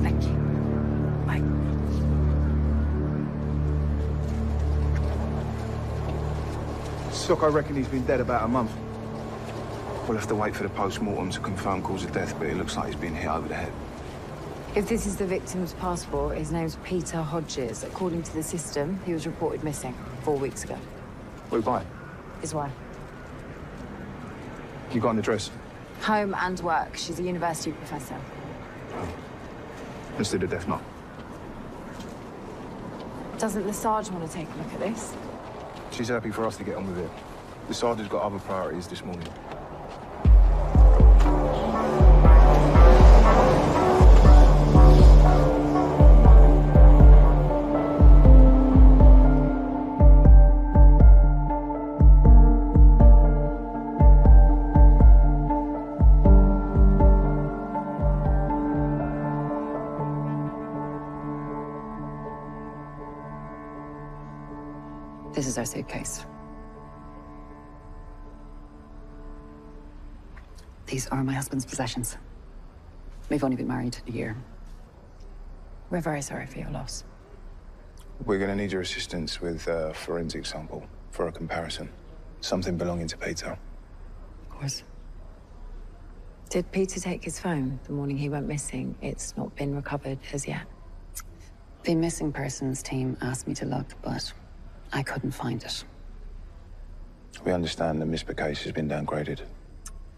Thank you. Bye. Sock, I reckon he's been dead about a month. We'll have to wait for the post-mortem to confirm cause of death, but it looks like he's been hit over the head. If this is the victim's passport, his name's Peter Hodges. According to the system, he was reported missing 4 weeks ago. Who by? His wife. You got an address? Home and work. She's a university professor. Let's do the death knot. Doesn't the Sarge want to take a look at this? She's happy for us to get on with it. The sergeant's got other priorities this morning. This is our suitcase. These are my husband's possessions. We've only been married a year. We're very sorry for your loss. We're going to need your assistance with a forensic sample for a comparison. Something belonging to Peter. Of course. Did Peter take his phone the morning he went missing? It's not been recovered as yet. The missing persons team asked me to look, but I couldn't find it. We understand the MISPA case has been downgraded.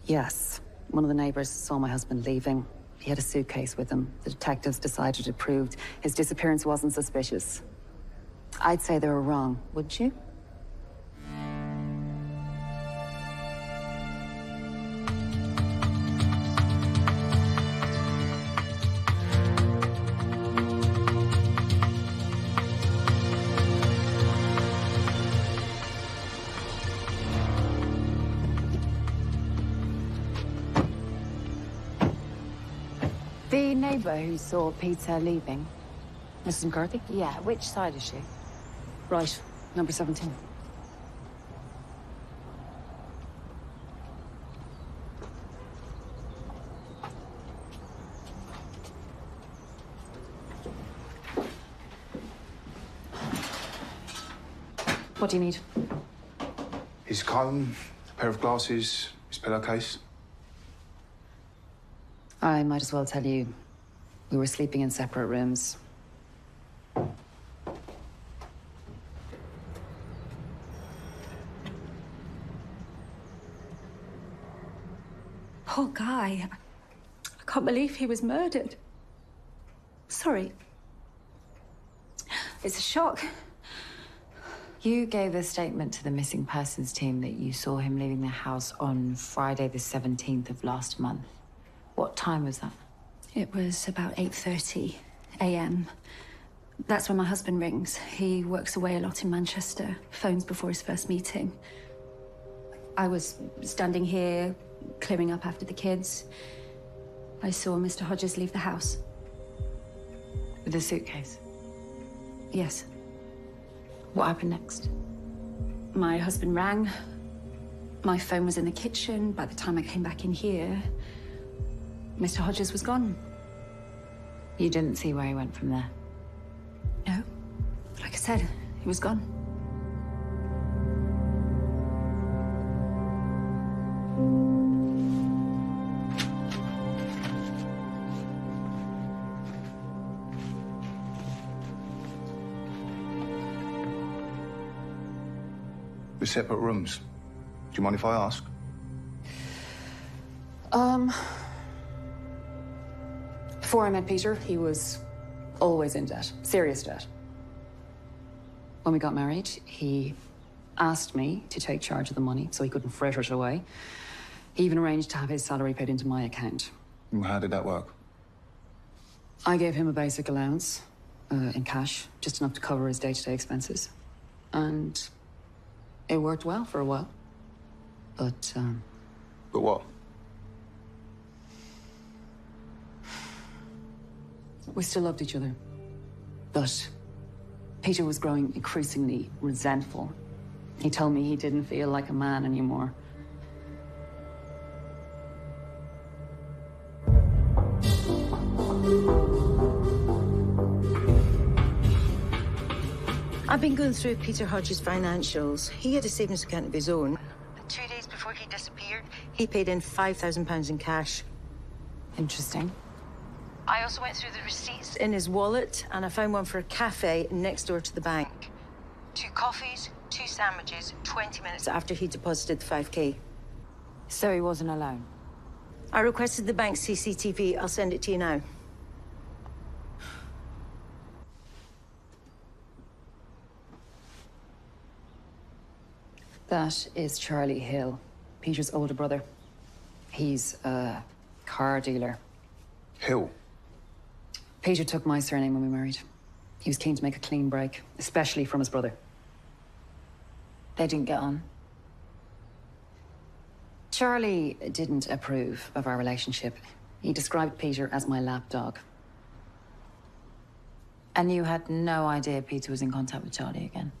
Yes. One of the neighbors saw my husband leaving. He had a suitcase with him. The detectives decided it proved his disappearance wasn't suspicious. I'd say they were wrong, wouldn't you? The neighbor who saw Peter leaving. Mrs. McCarthy? Yeah, which side is she? Right, number 17. What do you need? His comb, a pair of glasses, his pillowcase. I might as well tell you, we were sleeping in separate rooms. Poor guy. I can't believe he was murdered. Sorry. It's a shock. You gave a statement to the missing persons team that you saw him leaving the house on Friday the 17th of last month. What time was that? It was about 8:30 a.m. That's when my husband rings. He works away a lot in Manchester, phones before his first meeting. I was standing here, clearing up after the kids. I saw Mr. Hodges leave the house. With a suitcase? Yes. What happened next? My husband rang. My phone was in the kitchen. By the time I came back in here, Mr. Hodges was gone. You didn't see where he went from there? No. Like I said, he was gone. We're separate rooms. Do you mind if I ask? Before I met Peter, he was always in debt, serious debt. When we got married, he asked me to take charge of the money so he couldn't fritter it away. He even arranged to have his salary paid into my account. And how did that work? I gave him a basic allowance in cash, just enough to cover his day-to-day expenses. And it worked well for a while. But what? We still loved each other. But Peter was growing increasingly resentful. He told me he didn't feel like a man anymore. I've been going through Peter Hodges' financials. He had a savings account of his own. And 2 days before he disappeared, he paid in £5,000 in cash. Interesting. I also went through the receipts in his wallet, and I found one for a cafe next door to the bank. 2 coffees, 2 sandwiches, 20 minutes after he deposited the 5K. So he wasn't alone? I requested the bank's CCTV. I'll send it to you now. That is Charlie Hill, Peter's older brother. He's a car dealer. Hill? Peter took my surname when we married. He was keen to make a clean break, especially from his brother. They didn't get on? Charlie didn't approve of our relationship. He described Peter as my lapdog. And you had no idea Peter was in contact with Charlie again?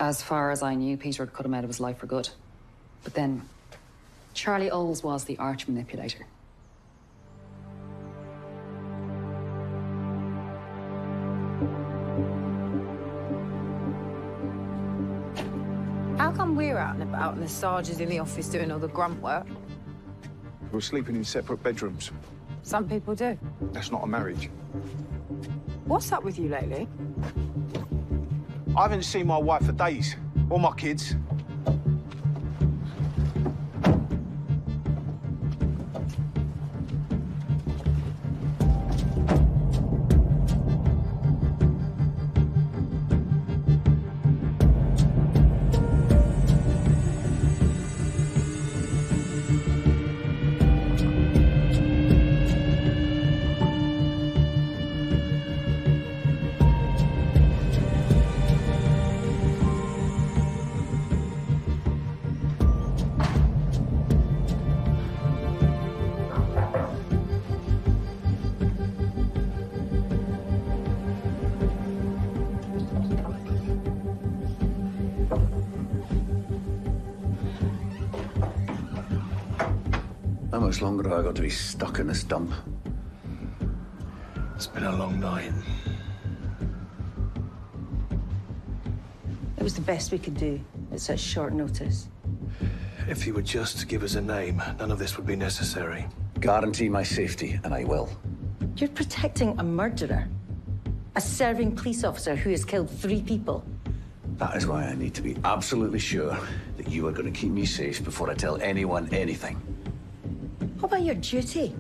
As far as I knew, Peter had cut him out of his life for good. But then, Charlie always was the arch manipulator. How come we're out and about and the Sarge is in the office doing all the grunt work? We're sleeping in separate bedrooms. Some people do. That's not a marriage. What's up with you lately? I haven't seen my wife for days, or my kids. How much longer have I got to be stuck in this dump? It's been a long night. It was the best we could do at such short notice. If you would just give us a name, none of this would be necessary. Guarantee my safety, and I will. You're protecting a murderer. A serving police officer who has killed 3 people. That is why I need to be absolutely sure that you are going to keep me safe before I tell anyone anything. What about your duty?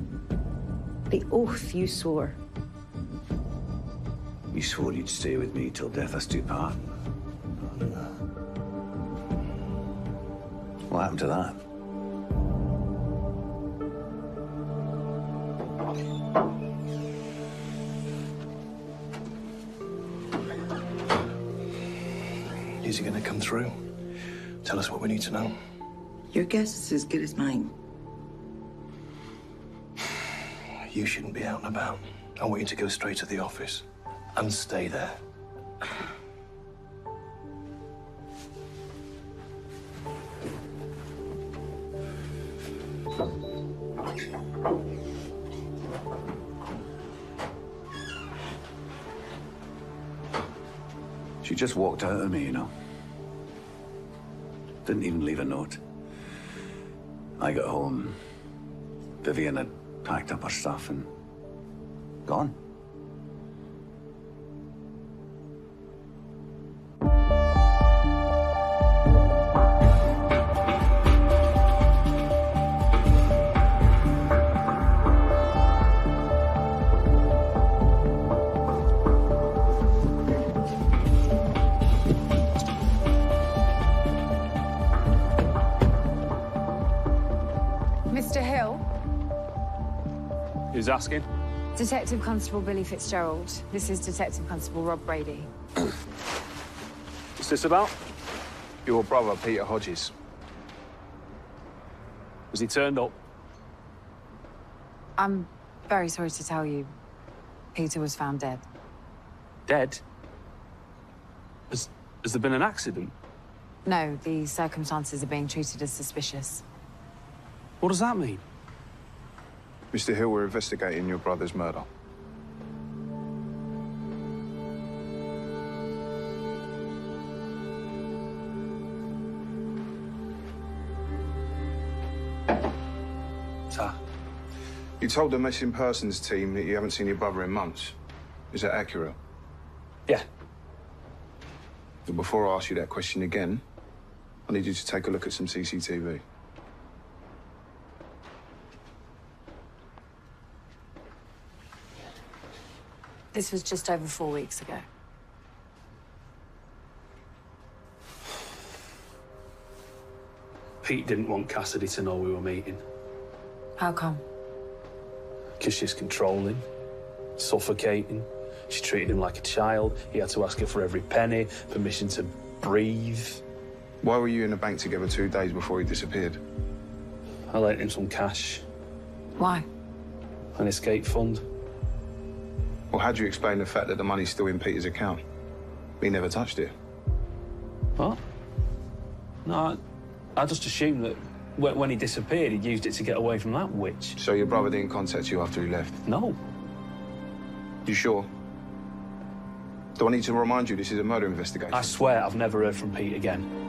The oath you swore. You swore you'd stay with me till death us do part. What happened to that? Is he going to come through? Tell us what we need to know. Your guess is as good as mine. You shouldn't be out and about. I want you to go straight to the office and stay there. She just walked out on me, you know. Didn't even leave a note. I got home. Vivian had packed up her stuff and gone. Mr. Hill? Who's asking? Detective Constable Billy Fitzgerald. This is Detective Constable Rob Brady. What's this about? Your brother, Peter Hodges. Was he turned up? I'm very sorry to tell you, Peter was found dead. Dead? Has there been an accident? No, the circumstances are being treated as suspicious. What does that mean? Mr. Hill, we're investigating your brother's murder. Sir? You told the missing persons team that you haven't seen your brother in months. Is that accurate? Yeah. But before I ask you that question again, I need you to take a look at some CCTV. This was just over 4 weeks ago. Pete didn't want Cassidy to know we were meeting. How come? Because she's controlling, suffocating. She treated him like a child. He had to ask her for every penny, permission to breathe. Why were you in the bank together 2 days before he disappeared? I lent him some cash, Why? an escape fund. Well, how do you explain the fact that the money's still in Peter's account? He never touched it. What? No, I just assumed that when he disappeared, he'd used it to get away from that witch. So your brother didn't contact you after he left? No. You sure? Do I need to remind you this is a murder investigation? I swear I've never heard from Pete again.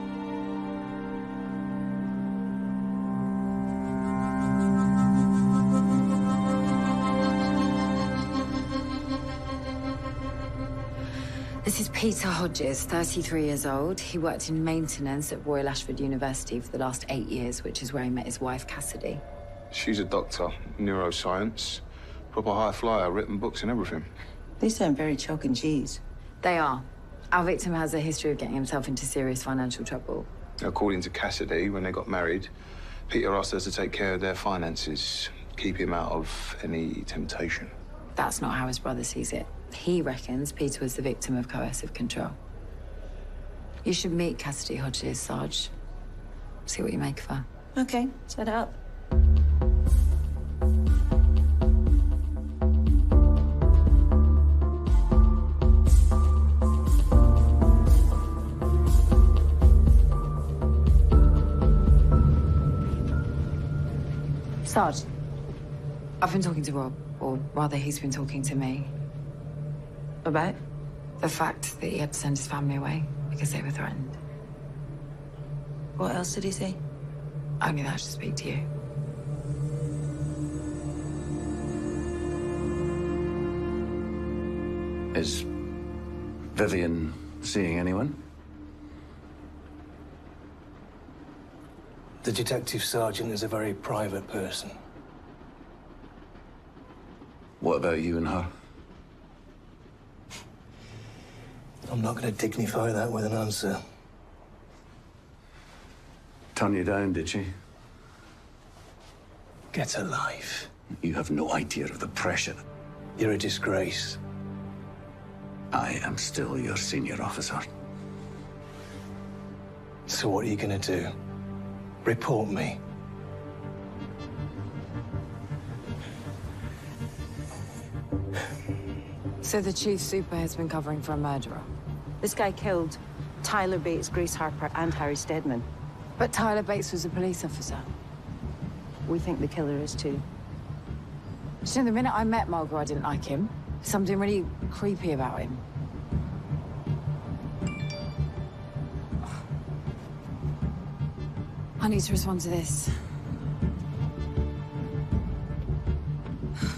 This is Peter Hodges, 33 years old. He worked in maintenance at Royal Ashford University for the last 8 years, which is where he met his wife, Cassidy. She's a doctor, neuroscience, proper high flyer, written books and everything. They sound very chalk and cheese. They are. Our victim has a history of getting himself into serious financial trouble. According to Cassidy, when they got married, Peter asked her to take care of their finances, keep him out of any temptation. That's not how his brother sees it. He reckons Peter was the victim of coercive control. You should meet Cassidy Hodges, Sarge. See what you make of her. Okay, set it up. Sarge, I've been talking to Rob, or rather he's been talking to me. About? The fact that he had to send his family away because they were threatened. What else did he say? Only that I should speak to you. Is Vivian seeing anyone? The detective sergeant is a very private person. What about you and her? I'm not going to dignify that with an answer. Turn you down, did she? Get a life. You have no idea of the pressure. You're a disgrace. I am still your senior officer. So what are you gonna do? Report me? So the chief super has been covering for a murderer. This guy killed Tyler Bates, Grace Harper, and Harry Steadman. But Tyler Bates was a police officer. We think the killer is too. So the minute I met Mulgrew, I didn't like him. Something really creepy about him. I need to respond to this.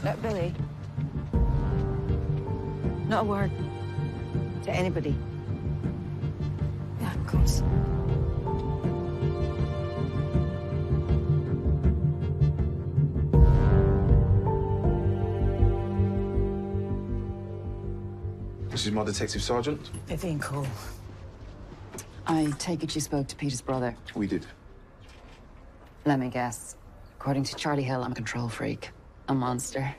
Look, Billy. Not a word to anybody. Yeah, of course. This is my detective sergeant. Vivian Cole. I take it you spoke to Peter's brother. We did. Let me guess. According to Charlie Hill, I'm a control freak. A monster.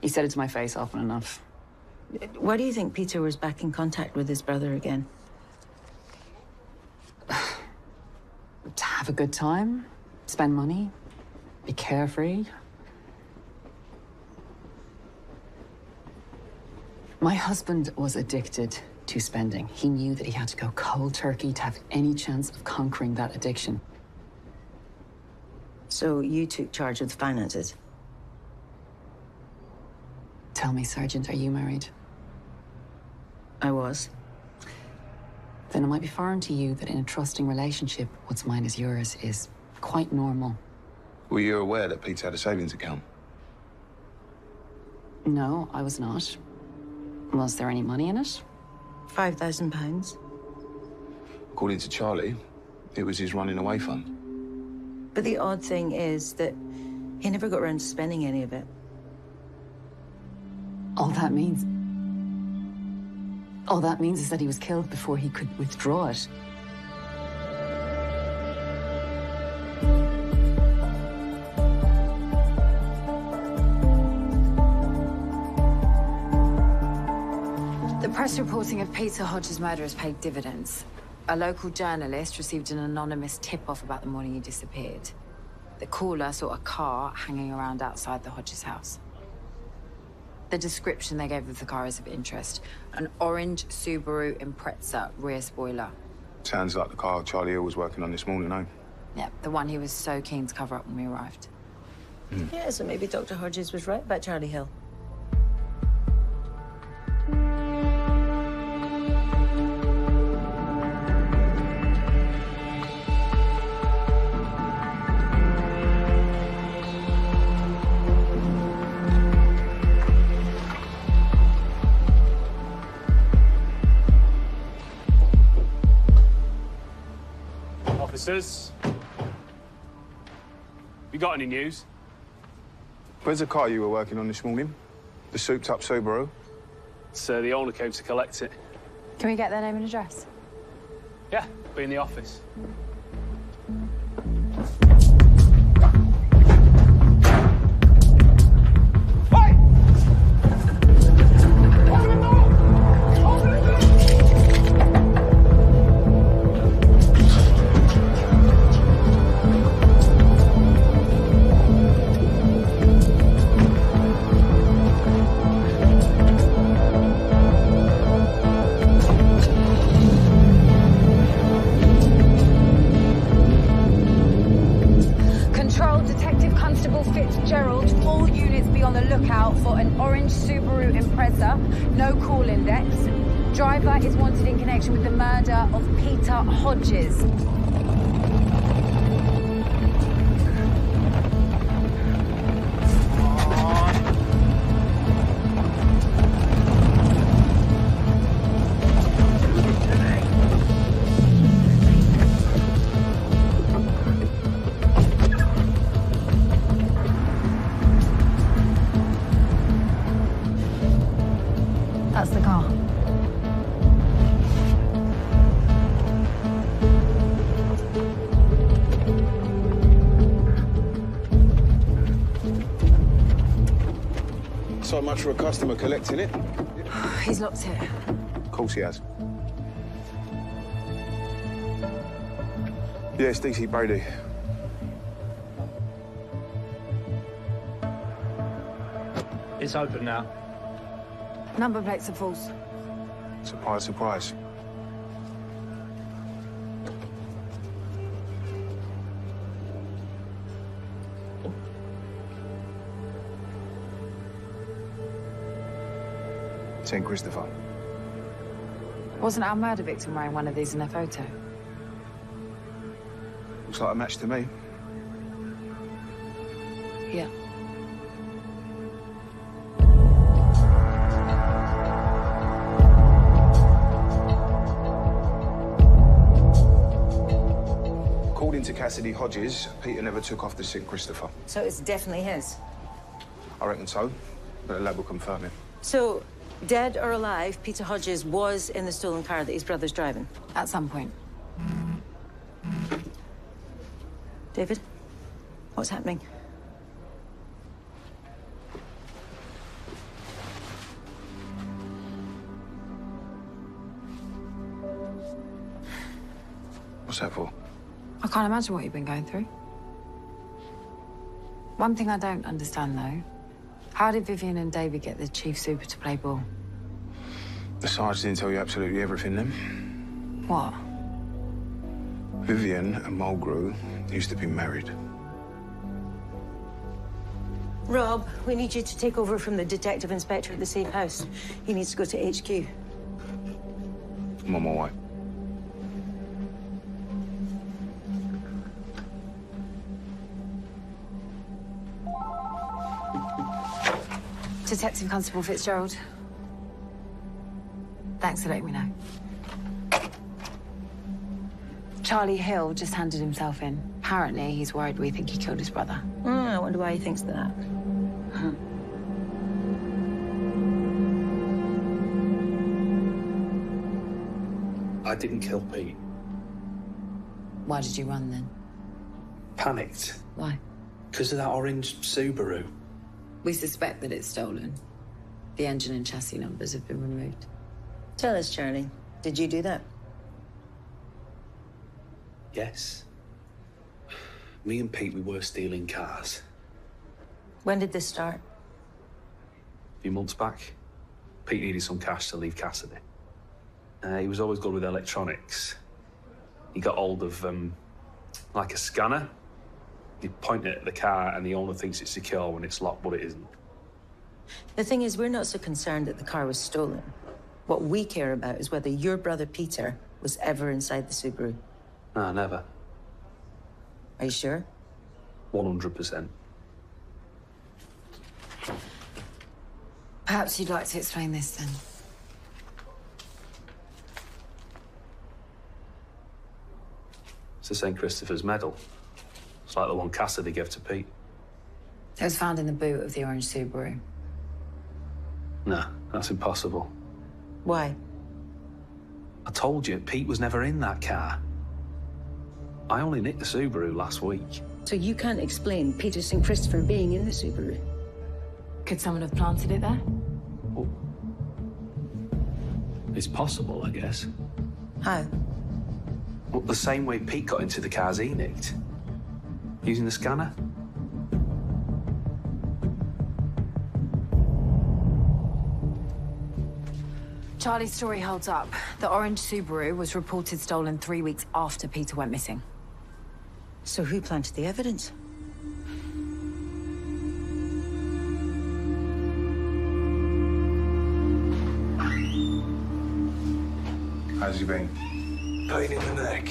He said it to my face often enough. Why do you think Peter was back in contact with his brother again? To have a good time, spend money, be carefree. My husband was addicted to spending. He knew that he had to go cold turkey to have any chance of conquering that addiction. So you took charge of the finances? Tell me, Sergeant, are you married? I was. Then it might be foreign to you that in a trusting relationship, what's mine is yours is quite normal. Were you aware that Peter had a savings account? No, I was not. Was there any money in it? £5,000. According to Charlie, it was his running away fund. But the odd thing is that he never got around to spending any of it. All that means is that he was killed before he could withdraw it. The press reporting of Peter Hodges' murder has paid dividends. A local journalist received an anonymous tip-off about the morning he disappeared. The caller saw a car hanging around outside the Hodges house. The description they gave of the car is of interest. An orange Subaru Impreza rear spoiler. Sounds like the car Charlie Hill was working on this morning, eh? Yeah, the one he was so keen to cover up when we arrived. Yeah, so maybe Dr. Hodges was right about Charlie Hill. Officers, you got any news? Where's the car you were working on this morning? The souped-up Subaru? So the owner came to collect it. Can we get their name and address? Yeah, be in the office. Driver is wanted in connection with the murder of Peter Hodges. That's the car. So much for a customer collecting it. He's locked it. Of course he has. Yeah, it's DC Brady. It's open now. Number plates are false. Surprise, surprise. St. Christopher. Wasn't our murder victim wearing one of these in their photo? Looks like a match to me. Yeah. According to Cassidy Hodges, Peter never took off the St. Christopher. So it's definitely his. I reckon so, but the lab will confirm it. So, dead or alive, Peter Hodges was in the stolen car that his brother's driving. At some point. David, what's happening? What's that for? I can't imagine what you've been going through. One thing I don't understand, though. How did Vivian and David get the Chief Super to play ball? The Sarge didn't tell you absolutely everything, then? What? Vivian and Mulgrew used to be married. Rob, we need you to take over from the detective inspector at the safe house. He needs to go to HQ. I'm on my way. Detective Constable Fitzgerald. Thanks for letting me know. Charlie Hill just handed himself in. Apparently, he's worried we think he killed his brother. I wonder why he thinks that. I didn't kill Pete. Why did you run, then? Panicked. Why? Because of that orange Subaru. We suspect that it's stolen. The engine and chassis numbers have been removed. Tell us, Charlie, did you do that? Yes. Me and Pete, we were stealing cars. When did this start? A few months back, Pete needed some cash to leave Cassidy. He was always good with electronics. He got hold of, like a scanner. You point it at the car and the owner thinks it's secure when it's locked, but it isn't. The thing is, we're not so concerned that the car was stolen. What we care about is whether your brother Peter was ever inside the Subaru. No, never. Are you sure? 100%. Perhaps you'd like to explain this, then. It's the St. Christopher's medal. It's like the one Cassidy gave to Pete. It was found in the boot of the orange Subaru. No, that's impossible. Why? I told you, Pete was never in that car. I only nicked the Subaru last week. So you can't explain Peter St. Christopher being in the Subaru? Could someone have planted it there? Well, it's possible, I guess. How? Well, the same way Pete got into the cars he nicked. Using the scanner. Charlie's story holds up. The orange Subaru was reported stolen 3 weeks after Peter went missing. So who planted the evidence? How's he been? Pain in the neck.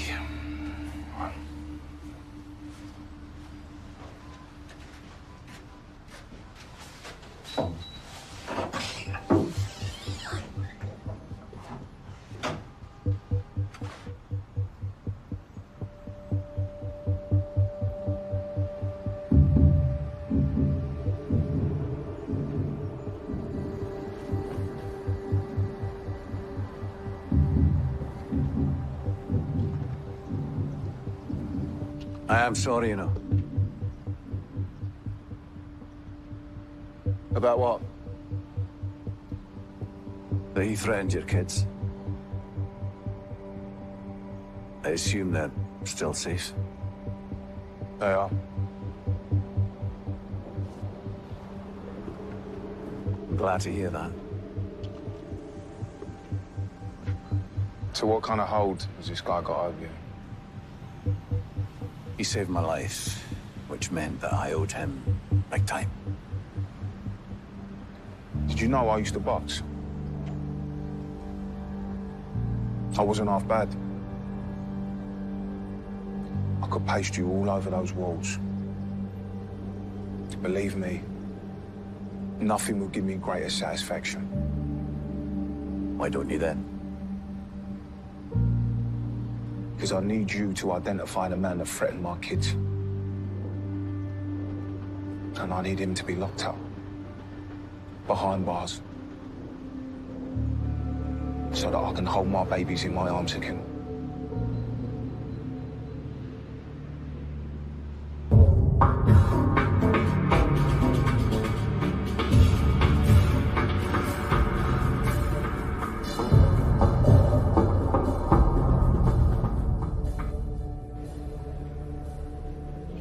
I am sorry, you know. About what? That he threatened your kids. I assume they're still safe. They are. I'm glad to hear that. So what kind of hold has this guy got over you? He saved my life, which meant that I owed him big time. Did you know I used to box? I wasn't half bad. I could paste you all over those walls. Believe me, nothing would give me greater satisfaction. Why don't you then? Because I need you to identify the man that threatened my kids. And I need him to be locked up. Behind bars. So that I can hold my babies in my arms again.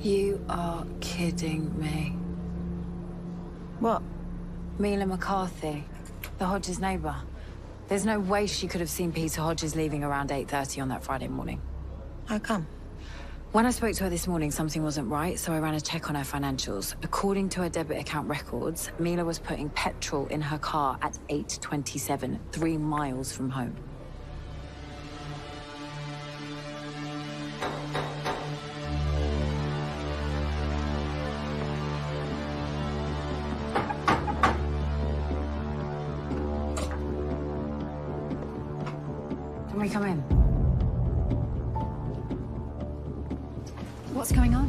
You are kidding me. What? Mila McCarthy, the Hodges neighbour. There's no way she could have seen Peter Hodges leaving around 8:30 on that Friday morning. How come? When I spoke to her this morning, something wasn't right, so I ran a check on her financials. According to her debit account records, Mila was putting petrol in her car at 8:27, 3 miles from home. Can we come in? What's going on?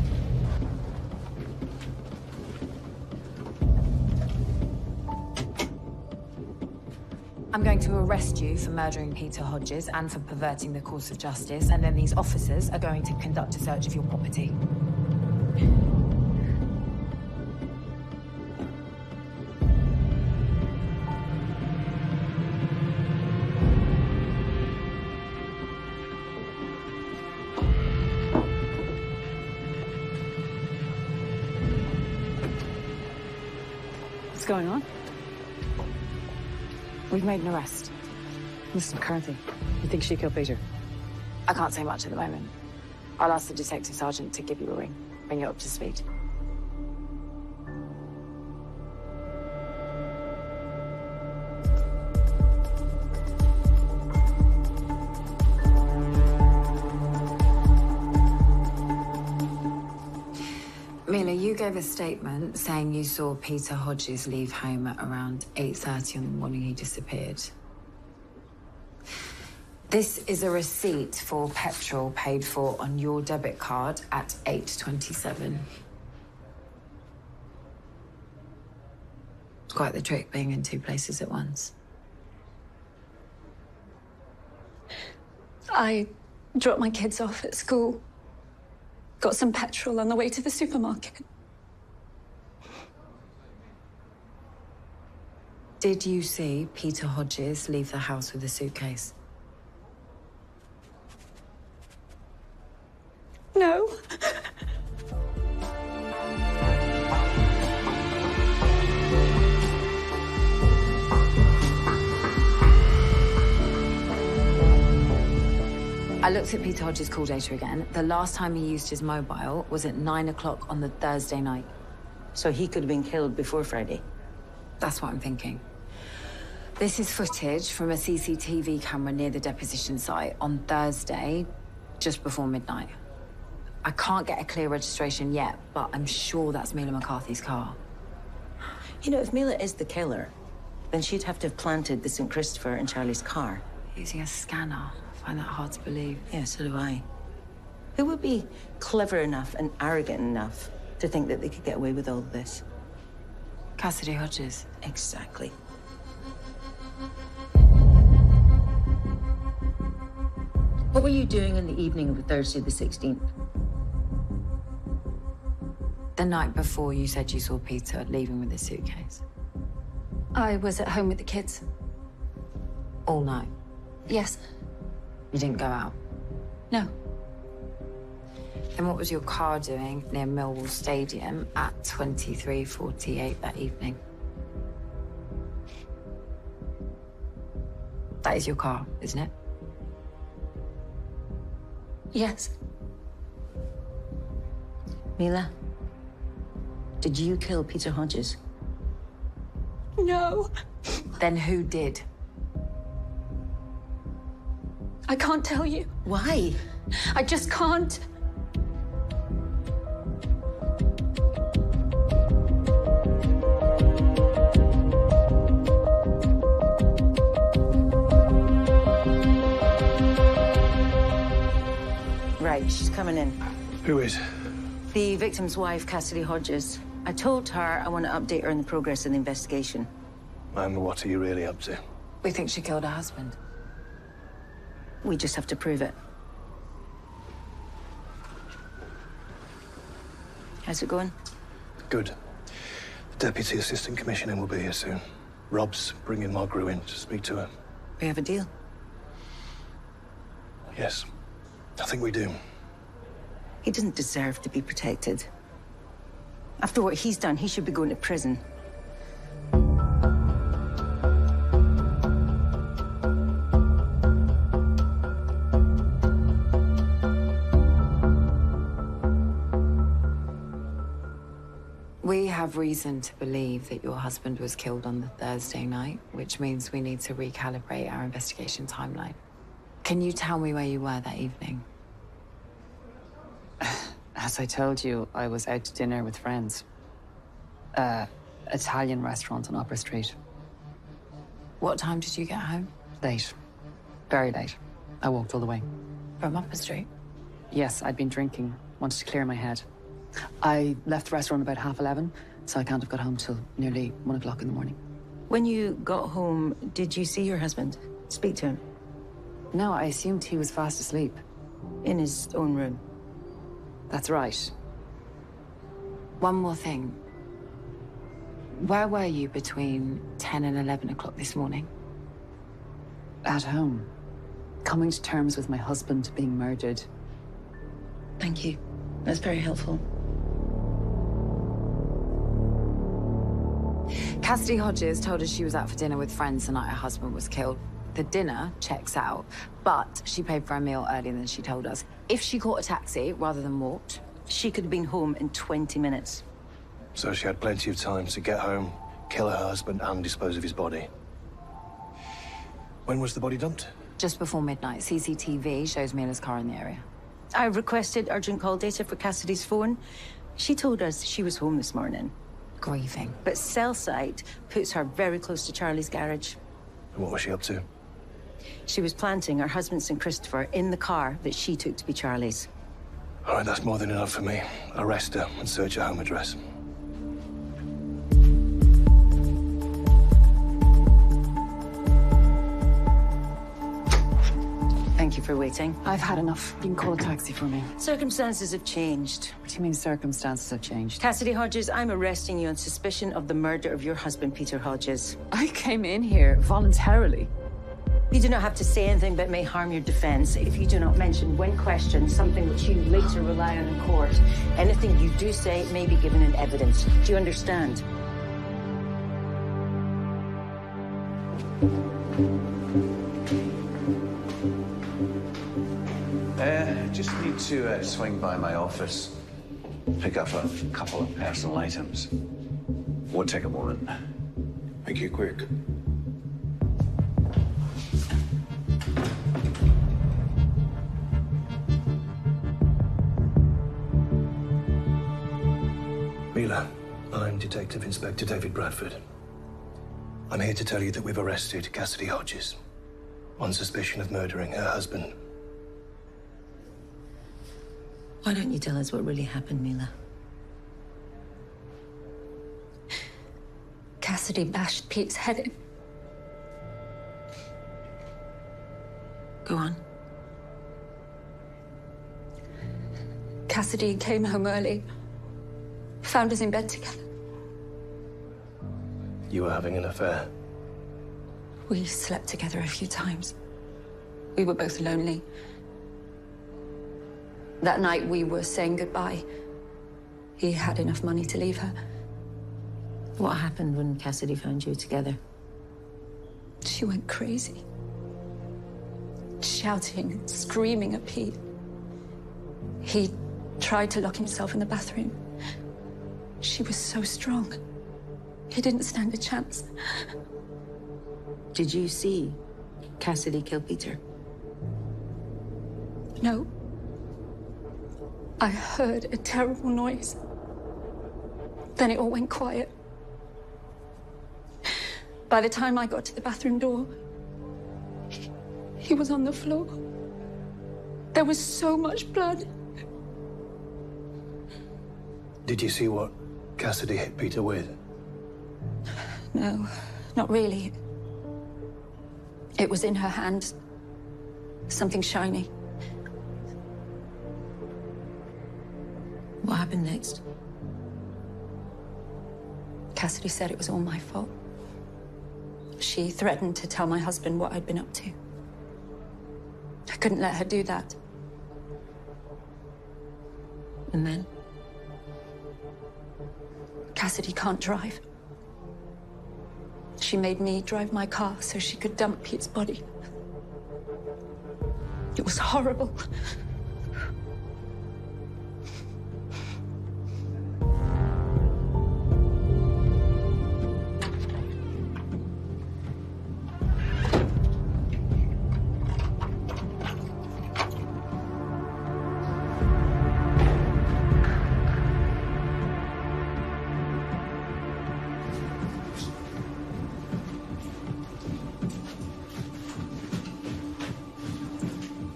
I'm going to arrest you for murdering Peter Hodges and for perverting the course of justice, and then these officers are going to conduct a search of your property. What's going on? We've made an arrest. Mrs. McCarthy, you think she killed Peter? I can't say much at the moment. I'll ask the detective sergeant to give you a ring, bring you up to speed. Mila, you gave a statement saying you saw Peter Hodges leave home at around 8:30 on the morning he disappeared. This is a receipt for petrol paid for on your debit card at 8:27. It's quite the trick being in 2 places at once. I dropped my kids off at school. Got some petrol on the way to the supermarket. Did you see Peter Hodges leave the house with a suitcase? No. I looked at Peter Hodges' call data again. The last time he used his mobile was at 9 o'clock on the Thursday night. So he could have been killed before Friday. That's what I'm thinking. This is footage from a CCTV camera near the deposition site on Thursday, just before midnight. I can't get a clear registration yet, but I'm sure that's Mila McCarthy's car. You know, if Mila is the killer, then she'd have to have planted the St. Christopher in Charlie's car. Using a scanner. I find that hard to believe. Yeah, so do I. Who would be clever enough and arrogant enough to think that they could get away with all of this? Cassidy Hodges. Exactly. What were you doing on the evening of Thursday the 16th? The night before, you said you saw Peter leaving with his suitcase. I was at home with the kids. All night. Yes. You didn't go out? No. And what was your car doing near Millwall Stadium at 23:48 that evening? That is your car, isn't it? Yes. Mila, did you kill Peter Hodges? No. Then who did? I can't tell you. Why? I just can't. Right, she's coming in. Who is? The victim's wife, Cassidy Hodges. I told her I want to update her on the progress of the investigation. And what are you really up to? We think she killed her husband. We just have to prove it. How's it going? Good. The Deputy Assistant Commissioner will be here soon. Rob's bringing Margaret in to speak to her. We have a deal. Yes, I think we do. He doesn't deserve to be protected. After what he's done, he should be going to prison. We have reason to believe that your husband was killed on the Thursday night, which means we need to recalibrate our investigation timeline. Can you tell me where you were that evening? As I told you, I was out to dinner with friends. Italian restaurant on Opera Street. What time did you get home? Late. Very late. I walked all the way. From Upper Street? Yes, I'd been drinking. Wanted to clear my head. I left the restaurant about 11:30, so I can't have got home till nearly 1 o'clock in the morning. When you got home, did you see your husband? Speak to him? No, I assumed he was fast asleep. In his own room? That's right. One more thing. Where were you between 10 and 11 o'clock this morning? At home. Coming to terms with my husband being murdered. Thank you. That's very helpful. Cassidy Hodges told us she was out for dinner with friends the night her husband was killed. The dinner checks out, but she paid for a meal earlier than she told us. If she caught a taxi rather than walked, She could have been home in 20 minutes. So she had plenty of time to get home, kill her husband, and dispose of his body. When was the body dumped? just before midnight. CCTV shows Mila's car in the area. I requested urgent call data for Cassidy's phone. She told us she was home this morning. Grieving. But cell site puts her very close to Charlie's garage. And what was she up to? She was planting her husband, St. Christopher, in the car that she took to be Charlie's. All right, that's more than enough for me. Arrest her and search her home address. Thank you for waiting. I've had enough. You can call a taxi for me. Circumstances have changed. What do you mean circumstances have changed? Cassidy Hodges, I'm arresting you on suspicion of the murder of your husband, Peter Hodges. I came in here voluntarily. You do not have to say anything that may harm your defense if you do not mention, when questioned, something which you later rely on in court. Anything you do say may be given in evidence. Do you understand? Just need to swing by my office, pick up a couple of personal items. Won't take a moment. Make it quick. Mila, I'm Detective Inspector David Bradford. I'm here to tell you that we've arrested Cassidy Hodges on suspicion of murdering her husband. Why don't you tell us what really happened, Mila? Cassidy bashed Pete's head in. Go on. Cassidy came home early, found us in bed together. You were having an affair. We slept together a few times. We were both lonely. That night we were saying goodbye. He had enough money to leave her. What happened when Cassidy found you together? She went crazy. Shouting and screaming at Pete. He tried to lock himself in the bathroom. She was so strong. He didn't stand a chance. Did you see Cassidy kill Peter? No. I heard a terrible noise. Then it all went quiet. By the time I got to the bathroom door, he was on the floor. There was so much blood. Did you see what Cassidy hit Peter with? No, not really. It was in her hand. Something shiny. What happened next? Cassidy said it was all my fault. She threatened to tell my husband what I'd been up to. I couldn't let her do that. And then? Cassidy can't drive. She made me drive my car so she could dump Pete's body. It was horrible.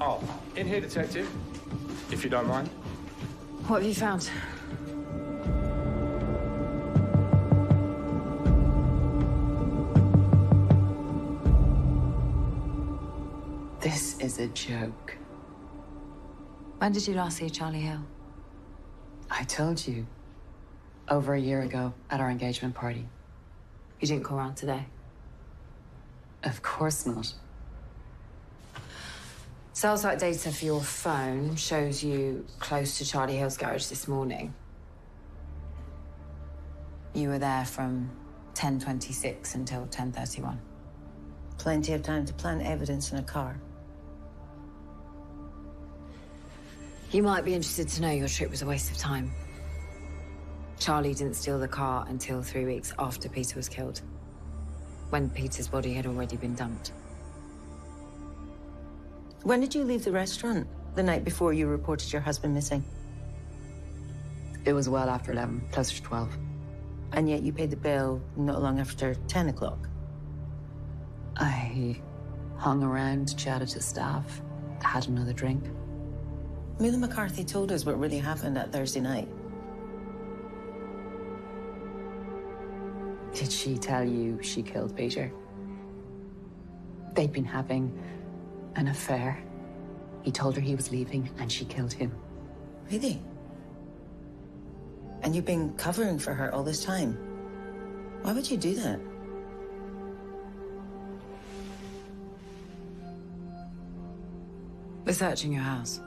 Oh, in here, Detective, if you don't mind. What have you found? This is a joke. When did you last see Charlie Hill? I told you. Over a year ago at our engagement party. You didn't call around today? Of course not. Cell site data for your phone shows you close to Charlie Hill's garage this morning. You were there from 10:26 until 10:31. Plenty of time to plant evidence in a car. You might be interested to know your trip was a waste of time. Charlie didn't steal the car until 3 weeks after Peter was killed, when Peter's body had already been dumped. When did you leave the restaurant? The night before you reported your husband missing? It was well after 11, closer to 12. And yet you paid the bill not long after 10 o'clock. I hung around, chatted to staff, had another drink. Mila McCarthy told us what really happened that Thursday night. Did she tell you she killed Peter? They'd been having an affair. He told her he was leaving, and she killed him. Really? And you've been covering for her all this time? Why would you do that? We're searching your house.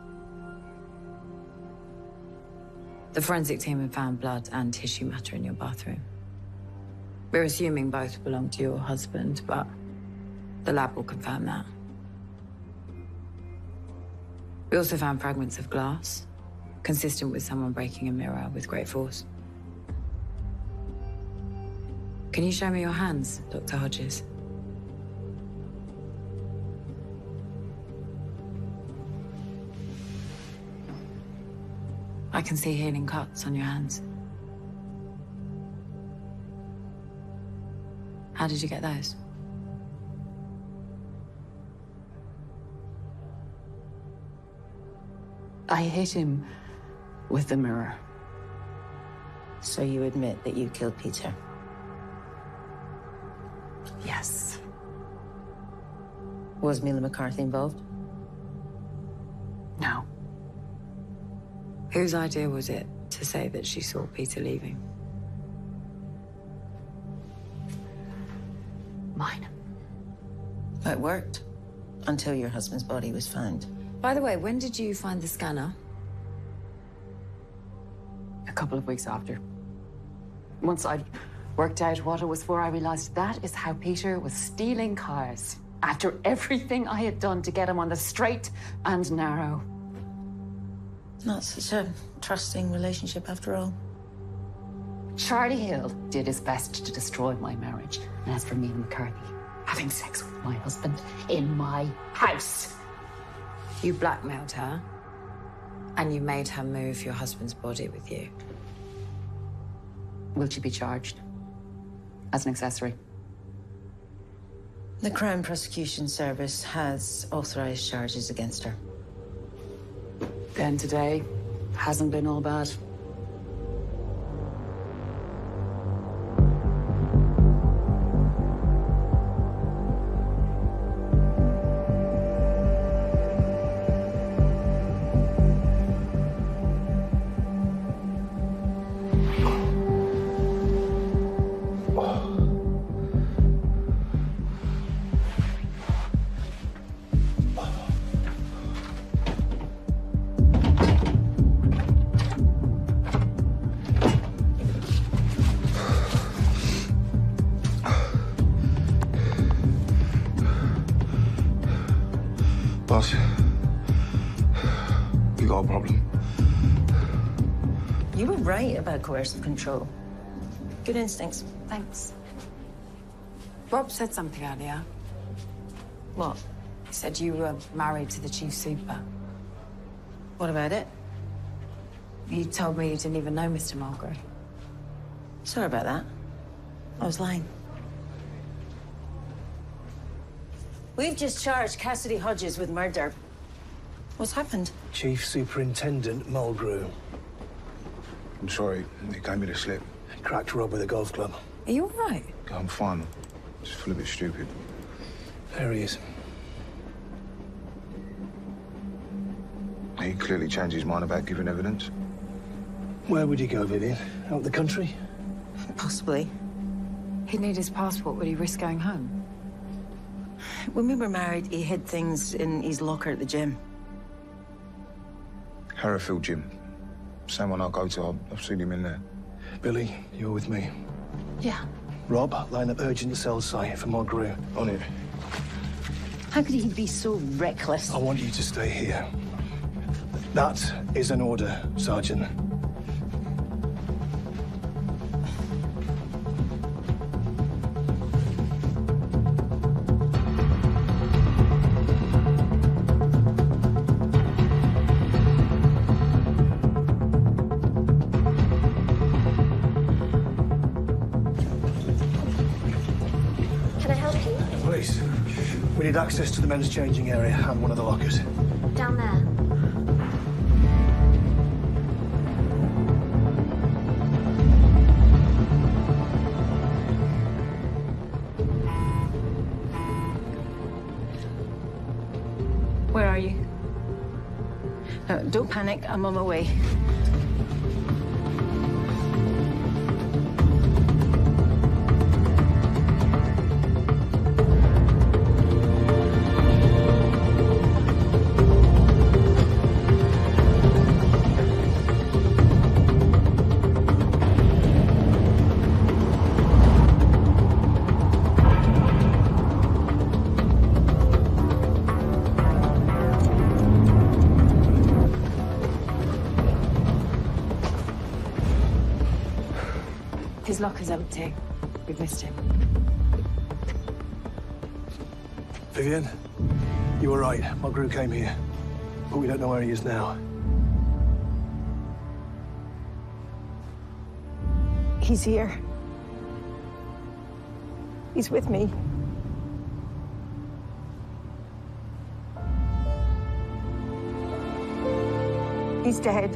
The forensic team have found blood and tissue matter in your bathroom. We're assuming both belong to your husband, but the lab will confirm that. We also found fragments of glass, consistent with someone breaking a mirror with great force. Can you show me your hands, Dr. Hodges? I can see healing cuts on your hands. How did you get those? I hit him with the mirror. So you admit that you killed Peter? Yes. Was Mila McCarthy involved? No. Whose idea was it to say that she saw Peter leaving? Mine. It worked. Until your husband's body was found. By the way, when did you find the scanner couple of weeks after. Once I'd worked out what it was for, I realized that is how Peter was stealing cars. After everything I had done to get him on the straight and narrow. Not such a trusting relationship after all. Charlie Hill did his best to destroy my marriage. And as for me and McCarthy, having sex with my husband in my house. You blackmailed her, and you made her move your husband's body with you. Will she be charged as an accessory? The Crown Prosecution Service has authorized charges against her. Then today hasn't been all bad. Boss, we got a problem. You were right about coercive control. Good instincts. Thanks. Rob said something earlier. What? He said you were married to the chief super. What about it? You told me you didn't even know Mr. Mulgrew. Sorry about that. I was lying. We've just charged Cassidy Hodges with murder. What's happened? Chief Superintendent Mulgrew I'm sorry, they gave me the slip. cracked Rob with a golf club. Are you all right? I'm fine. Just feel a bit stupid. There he is. He clearly changed his mind about giving evidence. Where would he go, Vivian? Out the country? Possibly. He'd need his passport. Would he risk going home? When we were married, he hid things in his locker at the gym. Hereford Gym. Same one I go to. I've seen him in there. Billy, you're with me. Yeah. Rob, line up urgent cell site for Mulgrew. On it. How could he be so reckless? I want you to stay here. That is an order, Sergeant. Can I help you? Police, we need access to the men's changing area and one of the lockers. Down there. Where are you? Don't panic. I'm on my way. His locker's empty. We've missed him. Vivian, you were right. Mulgrew came here. But we don't know where he is now. He's here. He's with me. He's dead.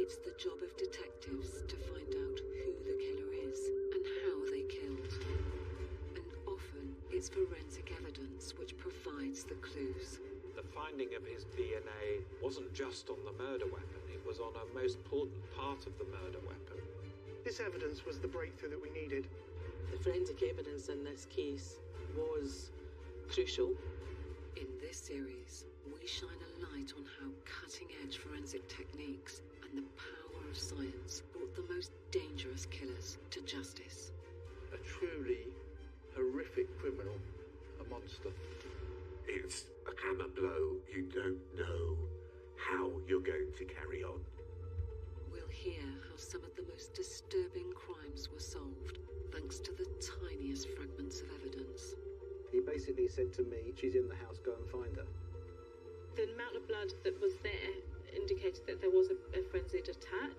It's the job of detectives to find out who the killer is and how they killed. And often it's forensic evidence which provides the clues. The finding of his DNA wasn't just on the murder weapon, it was on a most important part of the murder weapon. This evidence was the breakthrough that we needed. The forensic evidence in this case was crucial. In this series, we shine a light on how cutting-edge forensic techniques and the power of science brought the most dangerous killers to justice. A truly horrific criminal, a monster. It's a hammer blow. You don't know how you're going to carry on. We'll hear how some of the most disturbing crimes were solved thanks to the tiniest fragments of evidence. He basically said to me, she's in the house, go and find her. The amount of blood that was there indicated that there was a frenzied attack.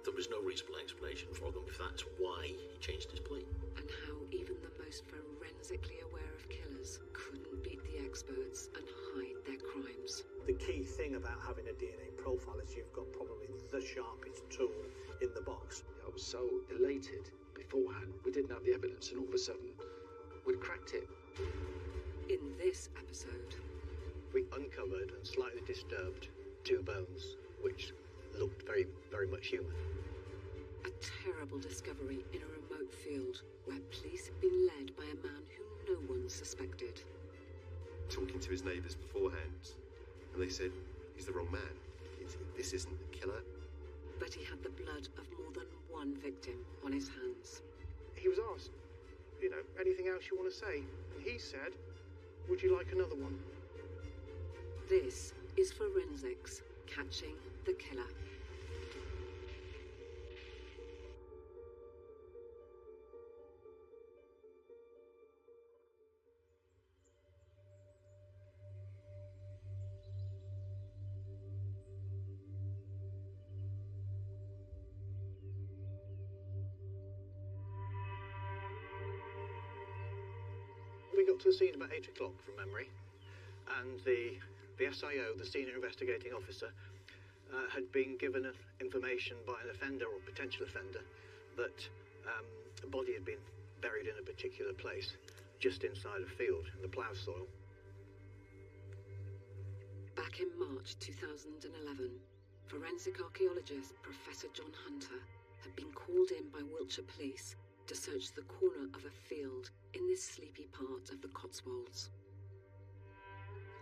There was no reasonable explanation for them if that's why he changed his plea. And how even the most forensically aware of killers couldn't beat the experts and hide their crimes. The key thing about having a DNA profile is you've got probably the sharpest tool in the box. I was so elated beforehand. We didn't have the evidence, and all of a sudden, we'd cracked it. In this episode, we uncovered and slightly disturbed 2 bones, which looked very, very much human. A terrible discovery in a remote field where police had been led by a man who no one suspected. Talking to his neighbours beforehand, and they said, he's the wrong man. This isn't the killer. But he had the blood of more than one victim on his hands. He was asked, anything else you want to say? And he said, would you like another one? This is Forensics, Catching the Killer. We got to the scene about 8 o'clock from memory, and the SIO, the Senior Investigating Officer, had been given information by an offender or potential offender that a body had been buried in a particular place just inside a field in the plough soil. Back in March 2011, forensic archaeologist Professor John Hunter had been called in by Wiltshire Police to search the corner of a field in this sleepy part of the Cotswolds.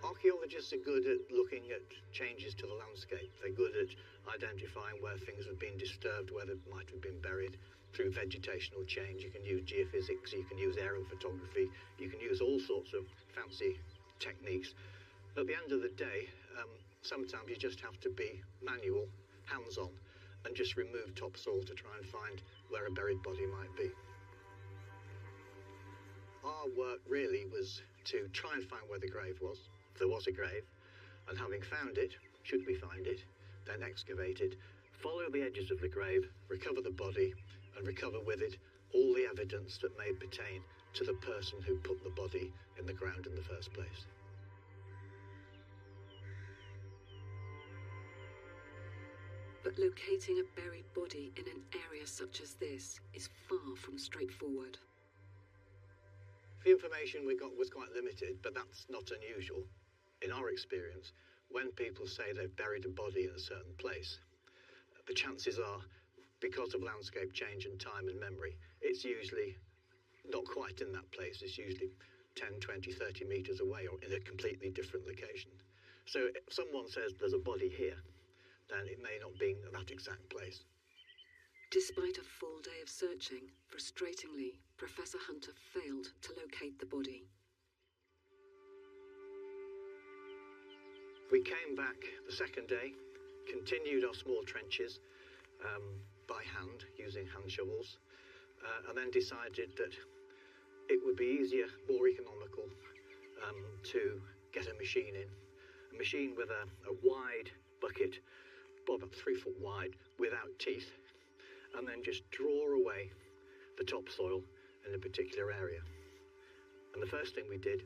Archaeologists are good at looking at changes to the landscape. They're good at identifying where things have been disturbed, where they might have been buried through vegetational change. You can use geophysics, you can use aerial photography, you can use all sorts of fancy techniques. At the end of the day, sometimes you just have to be manual, hands-on, and just remove topsoil to try and find where a buried body might be. Our work really was to try and find where the grave was, if there was a grave, and having found it, should we find it, then excavate it, follow the edges of the grave, recover the body, and recover with it all the evidence that may pertain to the person who put the body in the ground in the first place. But locating a buried body in an area such as this is far from straightforward. The information we got was quite limited, but that's not unusual. In our experience, when people say they've buried a body in a certain place, the chances are, because of landscape change and time and memory, it's usually not quite in that place. It's usually 10, 20, 30 metres away or in a completely different location. So if someone says there's a body here, then it may not be in that exact place. Despite a full day of searching, frustratingly, Professor Hunter failed to locate the body. We came back the second day, continued our small trenches by hand, using hand shovels, and then decided that it would be easier, more economical, to get a machine in. A machine with a wide bucket, about 3 foot wide, without teeth, and then just draw away the topsoil in a particular area. And the first thing we did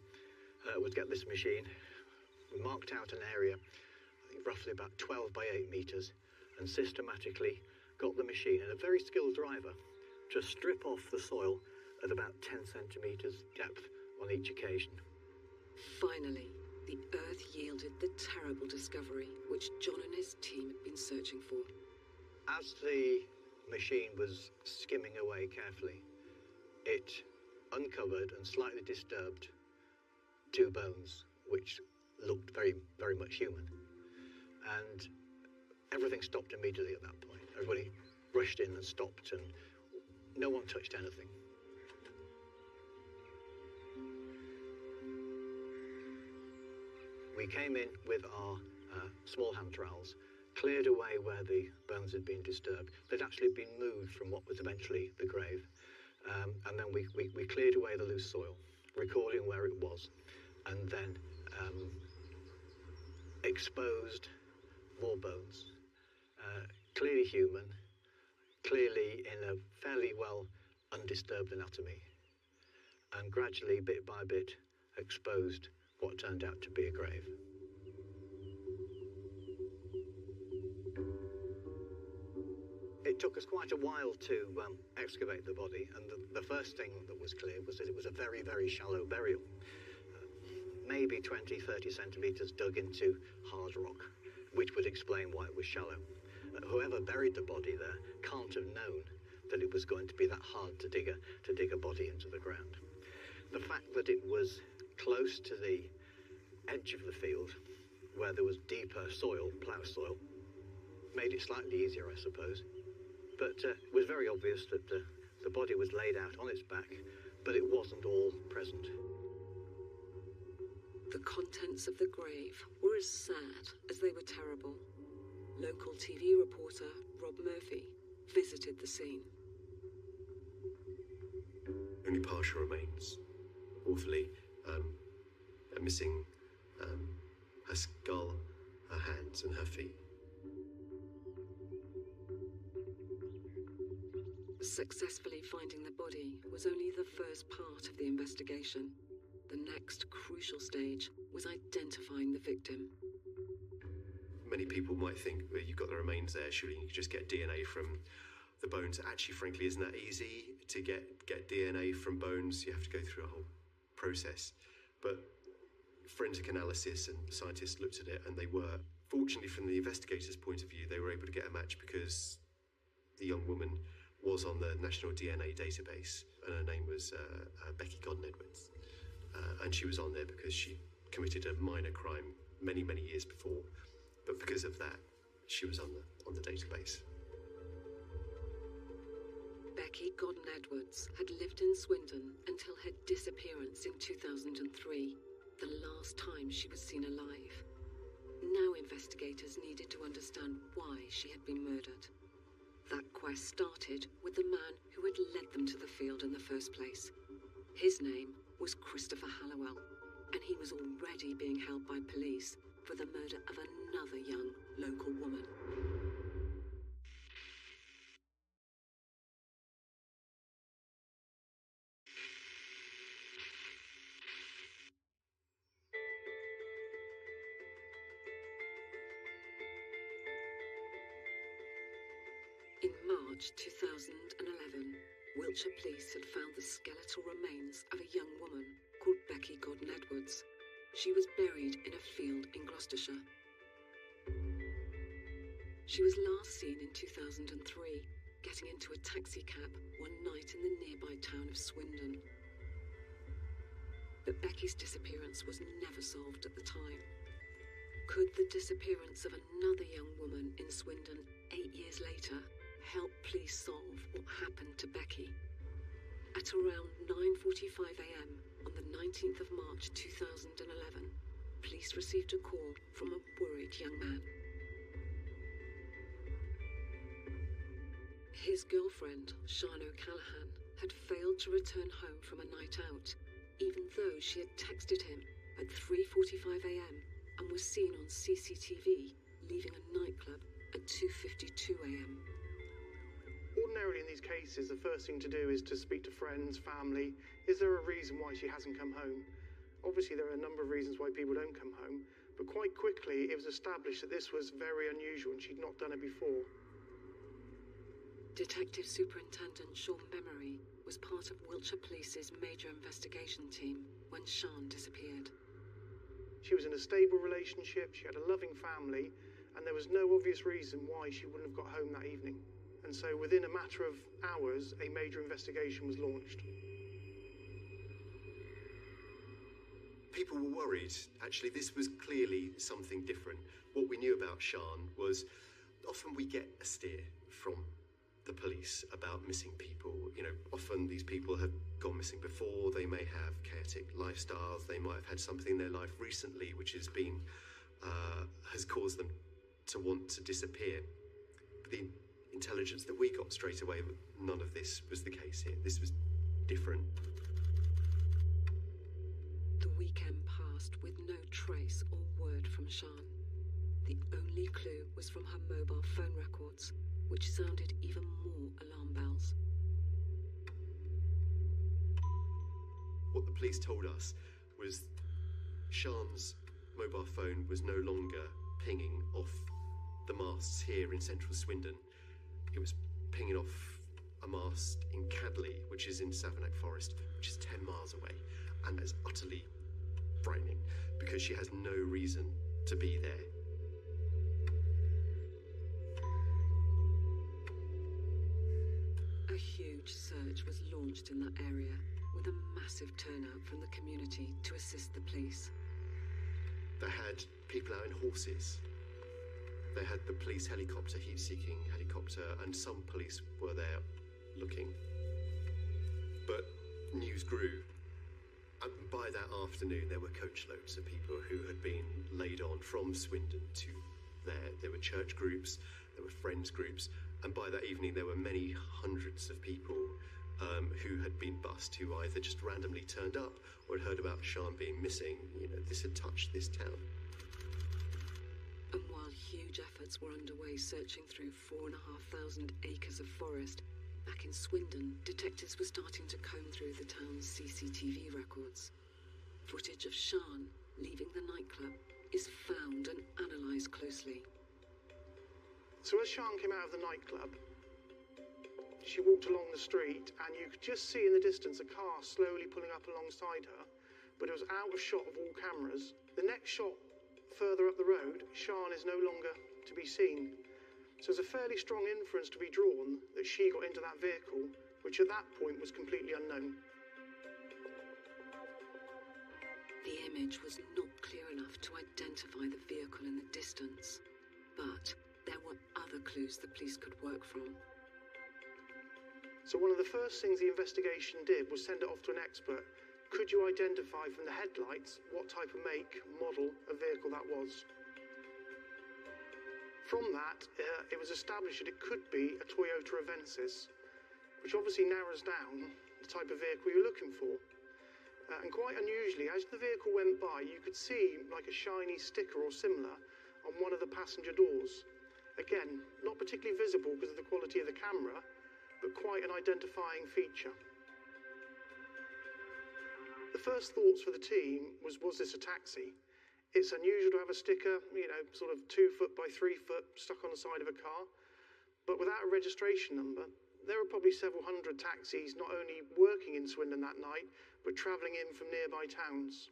was get this machine. We marked out an area, I think roughly about 12 by 8 metres, and systematically got the machine, and a very skilled driver, to strip off the soil at about 10 centimetres depth on each occasion. Finally, the Earth yielded the terrible discovery which John and his team had been searching for. As the machine was skimming away carefully, it uncovered and slightly disturbed 2 bones, which looked very, very much human. And everything stopped immediately at that point. Everybody rushed in and stopped, and no one touched anything. We came in with our small hand trowels, cleared away where the bones had been disturbed. They'd actually been moved from what was eventually the grave. And then we cleared away the loose soil, recording where it was, and then exposed more bones. Clearly human, clearly in a fairly well undisturbed anatomy, and gradually, bit by bit, exposed what turned out to be a grave. It took us quite a while to excavate the body, and the first thing that was clear was that it was a very, very shallow burial. Maybe 20, 30 centimetres dug into hard rock, which would explain why it was shallow. Whoever buried the body there can't have known that it was going to be that hard to dig a body into the ground. The fact that it was close to the edge of the field, where there was deeper soil, plough soil, made it slightly easier, I suppose. But it was very obvious that the body was laid out on its back, but it wasn't all present. The contents of the grave were as sad as they were terrible. Local TV reporter Rob Murphy visited the scene. Only partial remains. Awfully missing her skull, her hands and her feet. Successfully finding the body was only the first part of the investigation. The next crucial stage was identifying the victim. Many people might think, well, you've got the remains there, surely you could just get DNA from the bones. Actually, frankly, isn't that easy to get DNA from bones? You have to go through a whole process. But forensic analysis and scientists looked at it, and they were, fortunately from the investigators' point of view, they were able to get a match because the young woman was on the National DNA database, and her name was Becky Godden-Edwards. And she was on there because she committed a minor crime many, many years before. But because of that, she was on the database. Becky Godden-Edwards had lived in Swindon until her disappearance in 2003, the last time she was seen alive. Now investigators needed to understand why she had been murdered. That quest started with the man who had led them to the field in the first place. His name was Christopher Hallowell, and he was already being held by police for the murder of another young local woman. In March 2011, Wiltshire police had found the skeletal remains of a young woman called Becky Godden-Edwards. She was buried in a field in Gloucestershire. She was last seen in 2003, getting into a taxi cab one night in the nearby town of Swindon. But Becky's disappearance was never solved at the time. Could the disappearance of another young woman in Swindon 8 years later help police solve what happened to Becky? At around 9:45 a.m. on the 19th of March 2011, police received a call from a worried young man. His girlfriend, Sian O'Callaghan, had failed to return home from a night out, even though she had texted him at 3:45 a.m. and was seen on CCTV leaving a nightclub at 2:52 a.m. Ordinarily in these cases, the first thing to do is to speak to friends, family. Is there a reason why she hasn't come home? Obviously, there are a number of reasons why people don't come home, but quite quickly it was established that this was very unusual and she'd not done it before. Detective Superintendent Sean Bemery was part of Wiltshire Police's major investigation team when Sian disappeared. She was in a stable relationship, she had a loving family, and there was no obvious reason why she wouldn't have got home that evening. And so within a matter of hours, a major investigation was launched. People were worried. Actually, this was clearly something different. What we knew about Sian was often we get a steer from the police about missing people. You know, often these people have gone missing before. They may have chaotic lifestyles. They might have had something in their life recently which has been has caused them to want to disappear. But the intelligence that we got straight away, none of this was the case here. This was different. The weekend passed with no trace or word from Sian. The only clue was from her mobile phone records, which sounded even more alarm bells. What the police told us was Sian's mobile phone was no longer pinging off the masts here in central Swindon. It was pinging off a mast in Cadley, which is in Savernake Forest, which is 10 miles away. And that's utterly frightening because she has no reason to be there. A huge search was launched in that area with a massive turnout from the community to assist the police. They had people out in horses. They had the police helicopter, heat-seeking helicopter, and some police were there looking. But news grew. And by that afternoon, there were coachloads of people who had been laid on from Swindon to there. There were church groups, there were friends groups, and by that evening, there were many hundreds of people who had been bussed, who either just randomly turned up or had heard about Sian being missing. You know, this had touched this town. And while huge efforts were underway searching through 4,500 acres of forest, back in Swindon, detectives were starting to comb through the town's CCTV records. Footage of Sian leaving the nightclub is found and analysed closely. So as Sian came out of the nightclub, she walked along the street and you could just see in the distance a car slowly pulling up alongside her, but it was out of shot of all cameras. The next shot further up the road, Sian is no longer to be seen. So there's a fairly strong inference to be drawn that she got into that vehicle, which at that point was completely unknown. The image was not clear enough to identify the vehicle in the distance, but there were other clues the police could work from. So one of the first things the investigation did was send it off to an expert. Could you identify from the headlights what type of make, model of vehicle that was? From that, it was established that it could be a Toyota Avensis, which obviously narrows down the type of vehicle you're looking for. And quite unusually, as the vehicle went by, you could see like a shiny sticker or similar on one of the passenger doors. Again, not particularly visible because of the quality of the camera, but quite an identifying feature. The first thoughts for the team was this a taxi? It's unusual to have a sticker, you know, sort of 2 foot by 3 foot stuck on the side of a car. But without a registration number, there were probably several hundred taxis not only working in Swindon that night, but travelling in from nearby towns.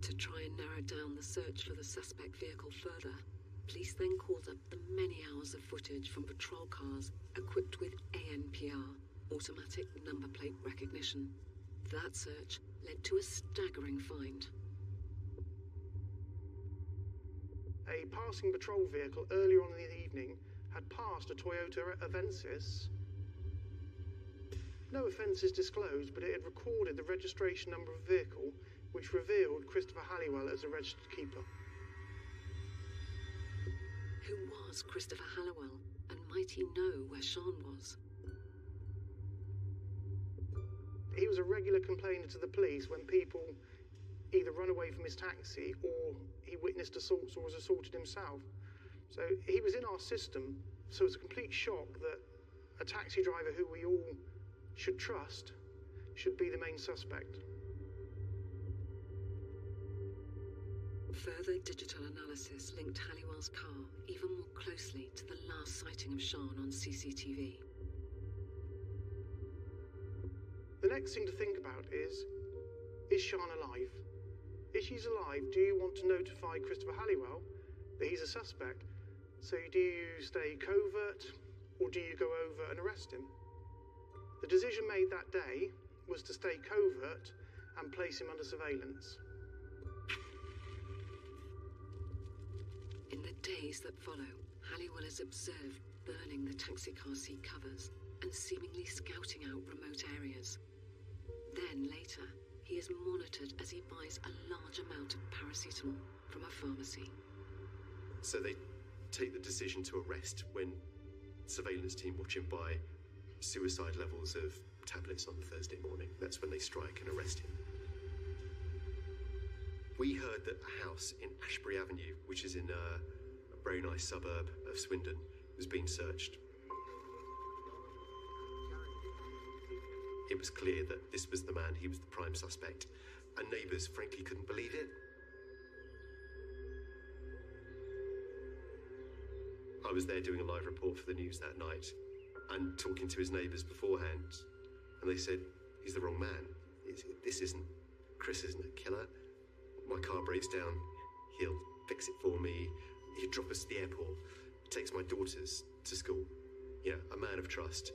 To try and narrow down the search for the suspect vehicle further, police then called up the many hours of footage from patrol cars equipped with ANPR, automatic number plate recognition. That search led to a staggering find. A passing patrol vehicle earlier on in the evening had passed a Toyota Avensis. No offence is disclosed, but it had recorded the registration number of the vehicle, which revealed Christopher Halliwell as a registered keeper. Who was Christopher Halliwell, and might he know where Sian was? He was a regular complainer to the police when people either run away from his taxi or he witnessed assaults or was assaulted himself. So he was in our system, so it's a complete shock that a taxi driver who we all should trust should be the main suspect. Further digital analysis linked Halliwell's car even more closely to the last sighting of Sean on CCTV. The next thing to think about is Sean alive? If she's alive, do you want to notify Christopher Halliwell that he's a suspect? So do you stay covert, or do you go over and arrest him? The decision made that day was to stay covert and place him under surveillance. In the days that follow, Halliwell is observed burning the taxi car seat covers and seemingly scouting out remote areas. Then later, he is monitored as he buys a large amount of paracetamol from a pharmacy. So they take the decision to arrest when surveillance team watch him buy suicide levels of tablets on Thursday morning. That's when they strike and arrest him. We heard that a house in Ashbury Avenue, which is in a very nice suburb of Swindon, was being searched. It was clear that this was the man, he was the prime suspect, and neighbours frankly couldn't believe it. I was there doing a live report for the news that night and talking to his neighbours beforehand, and they said, he's the wrong man. Chris isn't a killer. My car breaks down, he'll fix it for me, he'd drop us to the airport, takes my daughters to school. Yeah, a man of trust,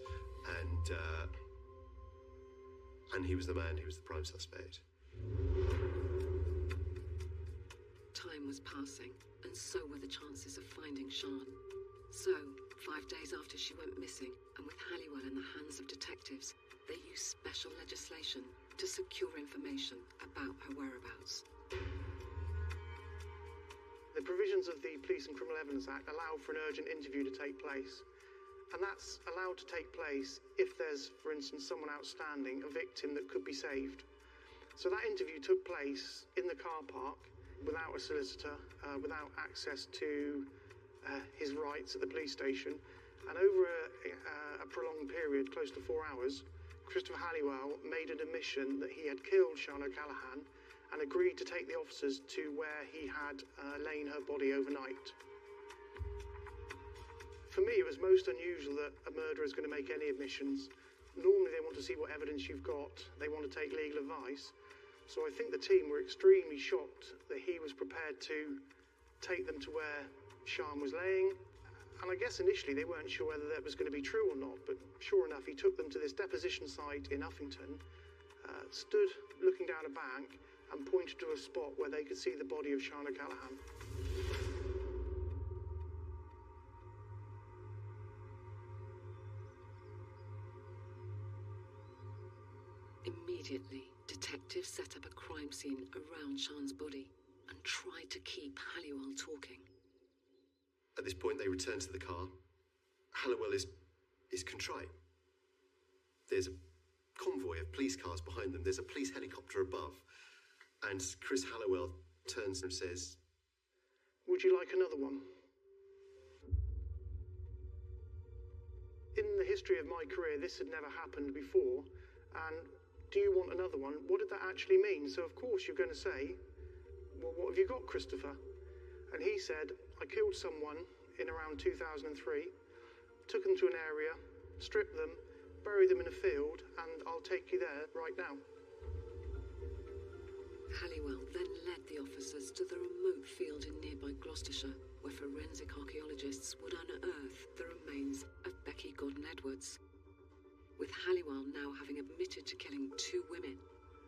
and he was the man, he was the prime suspect. Time was passing, and so were the chances of finding Sean. So, 5 days after she went missing, and with Halliwell in the hands of detectives, they used special legislation to secure information about her whereabouts. The provisions of the Police and Criminal Evidence Act allow for an urgent interview to take place. And that's allowed to take place if there's, for instance, someone outstanding, a victim that could be saved. So that interview took place in the car park without a solicitor, without access to his rights at the police station. And over a prolonged period, close to 4 hours, Christopher Halliwell made an admission that he had killed Sian O'Callaghan and agreed to take the officers to where he had lain her body overnight. For me, it was most unusual that a murderer is going to make any admissions. Normally they want to see what evidence you've got. They want to take legal advice. So I think the team were extremely shocked that he was prepared to take them to where Sian was laying. And I guess initially they weren't sure whether that was going to be true or not, but sure enough, he took them to this deposition site in Uffington, stood looking down a bank and pointed to a spot where they could see the body of Sian O'Callaghan. Immediately, detectives set up a crime scene around Sian's body and tried to keep Halliwell talking. At this point, they return to the car. Halliwell is contrite. There's a convoy of police cars behind them. There's a police helicopter above. And Chris Halliwell turns and says, "Would you like another one?" In the history of my career, this had never happened before. And do you want another one? What did that actually mean? So of course you're going to say, well, what have you got, Christopher? And he said, I killed someone in around 2003, took them to an area, stripped them, buried them in a field, and I'll take you there right now. Halliwell then led the officers to the remote field in nearby Gloucestershire, where forensic archaeologists would unearth the remains of Becky Gordon Edwards. With Halliwell now having admitted to killing 2 women,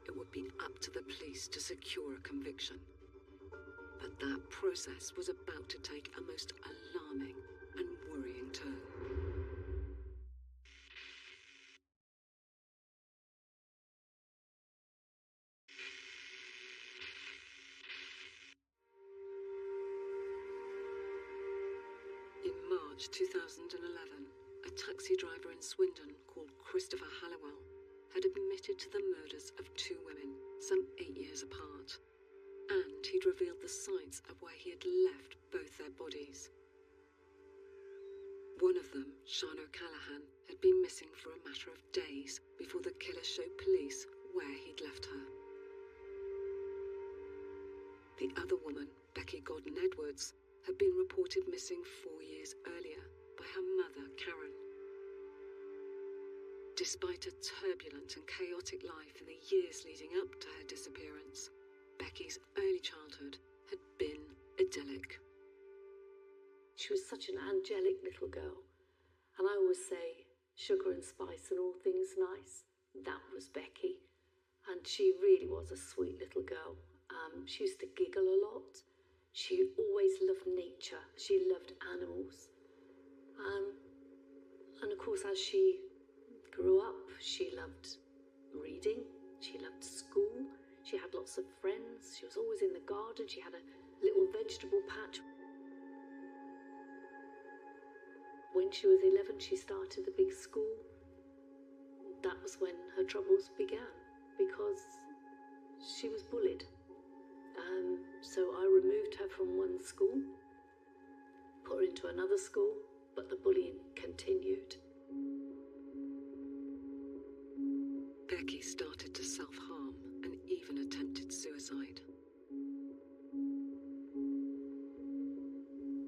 it would be up to the police to secure a conviction. But that process was about to take a most alarming and worrying turn. In March 2011, a taxi driver in Swindon called Christopher Halliwell had admitted to the murders of 2 women, some 8 years apart. And he'd revealed the sites of where he had left both their bodies. One of them, Sian O'Callaghan, had had been missing for a matter of days before the killer showed police where he'd left her. The other woman, Becky Godden Edwards, had been reported missing 4 years earlier by her mother, Karen. Despite a turbulent and chaotic life in the years leading up to her disappearance, Becky's early childhood had been idyllic. She was such an angelic little girl, and I always say sugar and spice and all things nice. That was Becky, and she really was a sweet little girl. She used to giggle a lot. She always loved nature. She loved animals. And of course, as she grew up, she loved reading. She loved school. She had lots of friends. She was always in the garden. She had a little vegetable patch. When she was 11, she started the big school. That was when her troubles began, because she was bullied. So I removed her from one school, put her into another school, but the bullying continued. Becky started to self-harm and even attempted suicide.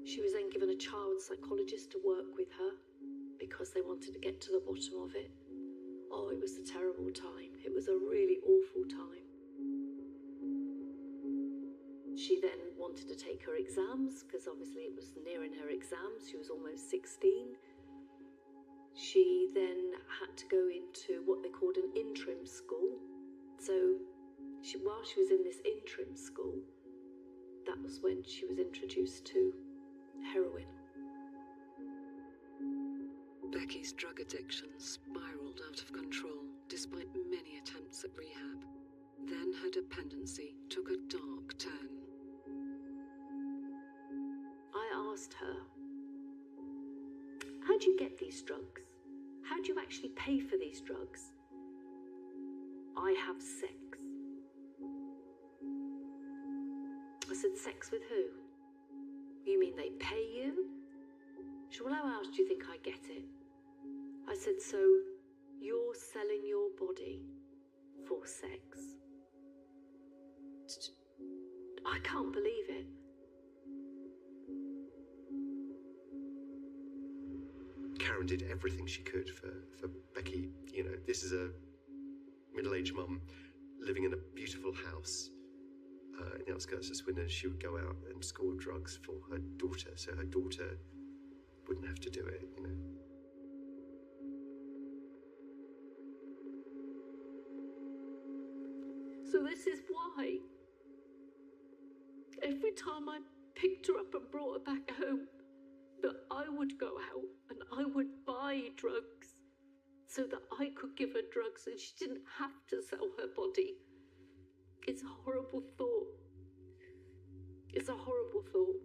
She was then given a child psychologist to work with her because they wanted to get to the bottom of it. Oh, it was a terrible time. It was a really awful time. She then wanted to take her exams because obviously it was nearing her exams. She was almost 16. She then had to go into what they called an interim school. So while she was in this interim school, that was when she was introduced to heroin. Becky's drug addiction spiraled out of control despite many attempts at rehab. Then her dependency took a dark turn. I asked her, how do you get these drugs? How do you actually pay for these drugs? I have sex. I said, sex with who? You mean they pay you? She said, well, how else do you think I get it? I said, so you're selling your body for sex? I can't believe it. Karen did everything she could for Becky. You know, this is a middle-aged mum living in a beautiful house in the outskirts of Swindon. She would go out and score drugs for her daughter, so her daughter wouldn't have to do it, you know. So this is why every time I picked her up and brought her back home, that I would go out and I would buy drugs so that I could give her drugs and she didn't have to sell her body. It's a horrible thought. It's a horrible thought.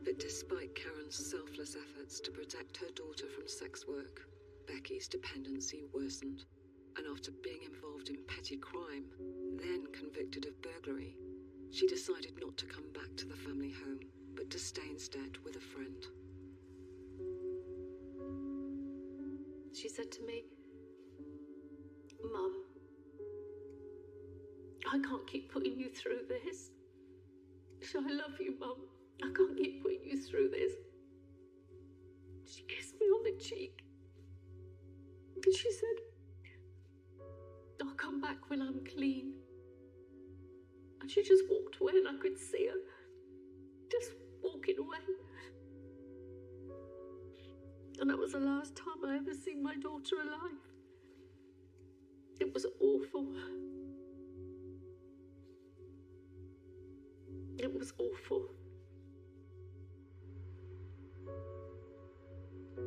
But despite Karen's selfless efforts to protect her daughter from sex work, Becky's dependency worsened. And after being involved in petty crime, then convicted of burglary, she decided not to come back to the family home, but to stay instead with a friend. She said to me, Mum, I can't keep putting you through this. So I love you, Mum. I can't keep putting you through this. She kissed me on the cheek. And she said, I'll come back when I'm clean. And she just walked away and I could see her just walking away. And that was the last time I ever seen my daughter alive. It was awful. It was awful.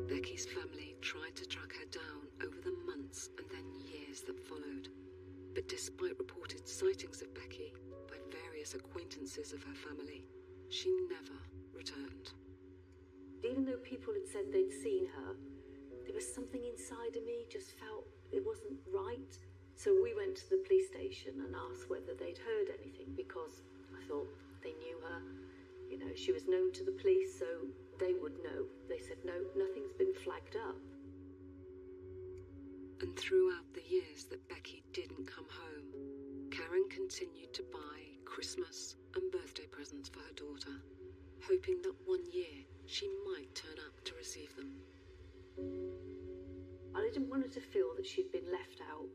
Becky's family tried to track her down over the months and then years that followed. But despite reported sightings of Becky by various acquaintances of her family, she never returned. Even though people had said they'd seen her, there was something inside of me just felt it wasn't right. So we went to the police station and asked whether they'd heard anything, because I thought they knew her. You know, she was known to the police, so they would know. They said, no, nothing's been flagged up. And throughout the years that Becky didn't come home, Karen continued to buy Christmas and birthday presents for her daughter, hoping that one year she might turn up to receive them. I didn't want her to feel that she'd been left out.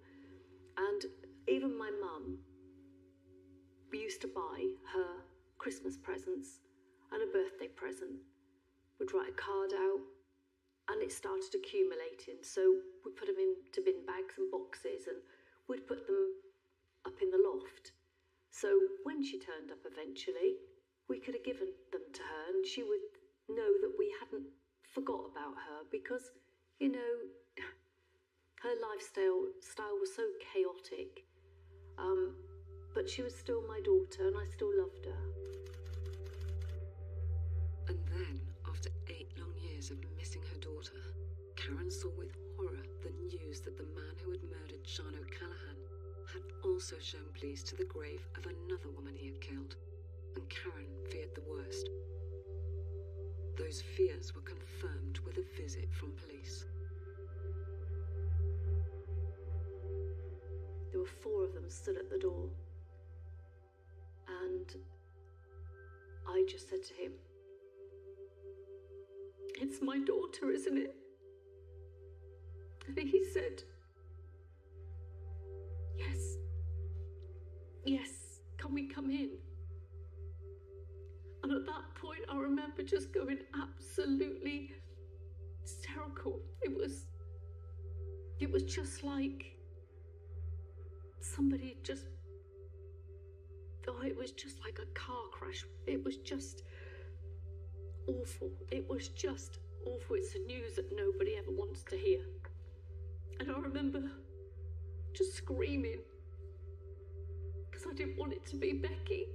And even my mum, we used to buy her Christmas presents and a birthday present. We'd write a card out, and it started accumulating. So we put them into bin bags and boxes, and we'd put them up in the loft. So when she turned up eventually, we could have given them to her, and she would know that we hadn't forgot about her, because, you know, her lifestyle was so chaotic. But she was still my daughter, and I still loved her. And then, after 8 long years of missing her daughter, Karen saw with horror the news that the man who had murdered Sean O'Callaghan had also shown police to the grave of another woman he had killed, and Karen feared the worst. Those fears were confirmed with a visit from police. There were 4 of them stood at the door. And I just said to him, "It's my daughter, isn't it?" And he said, "Yes. Yes, can we come in?" And at that point, I remember just going absolutely hysterical. It was just like somebody just... Oh, it was just like a car crash. It was just awful. It was just awful. It's the news that nobody ever wants to hear. And I remember just screaming because I didn't want it to be Becky.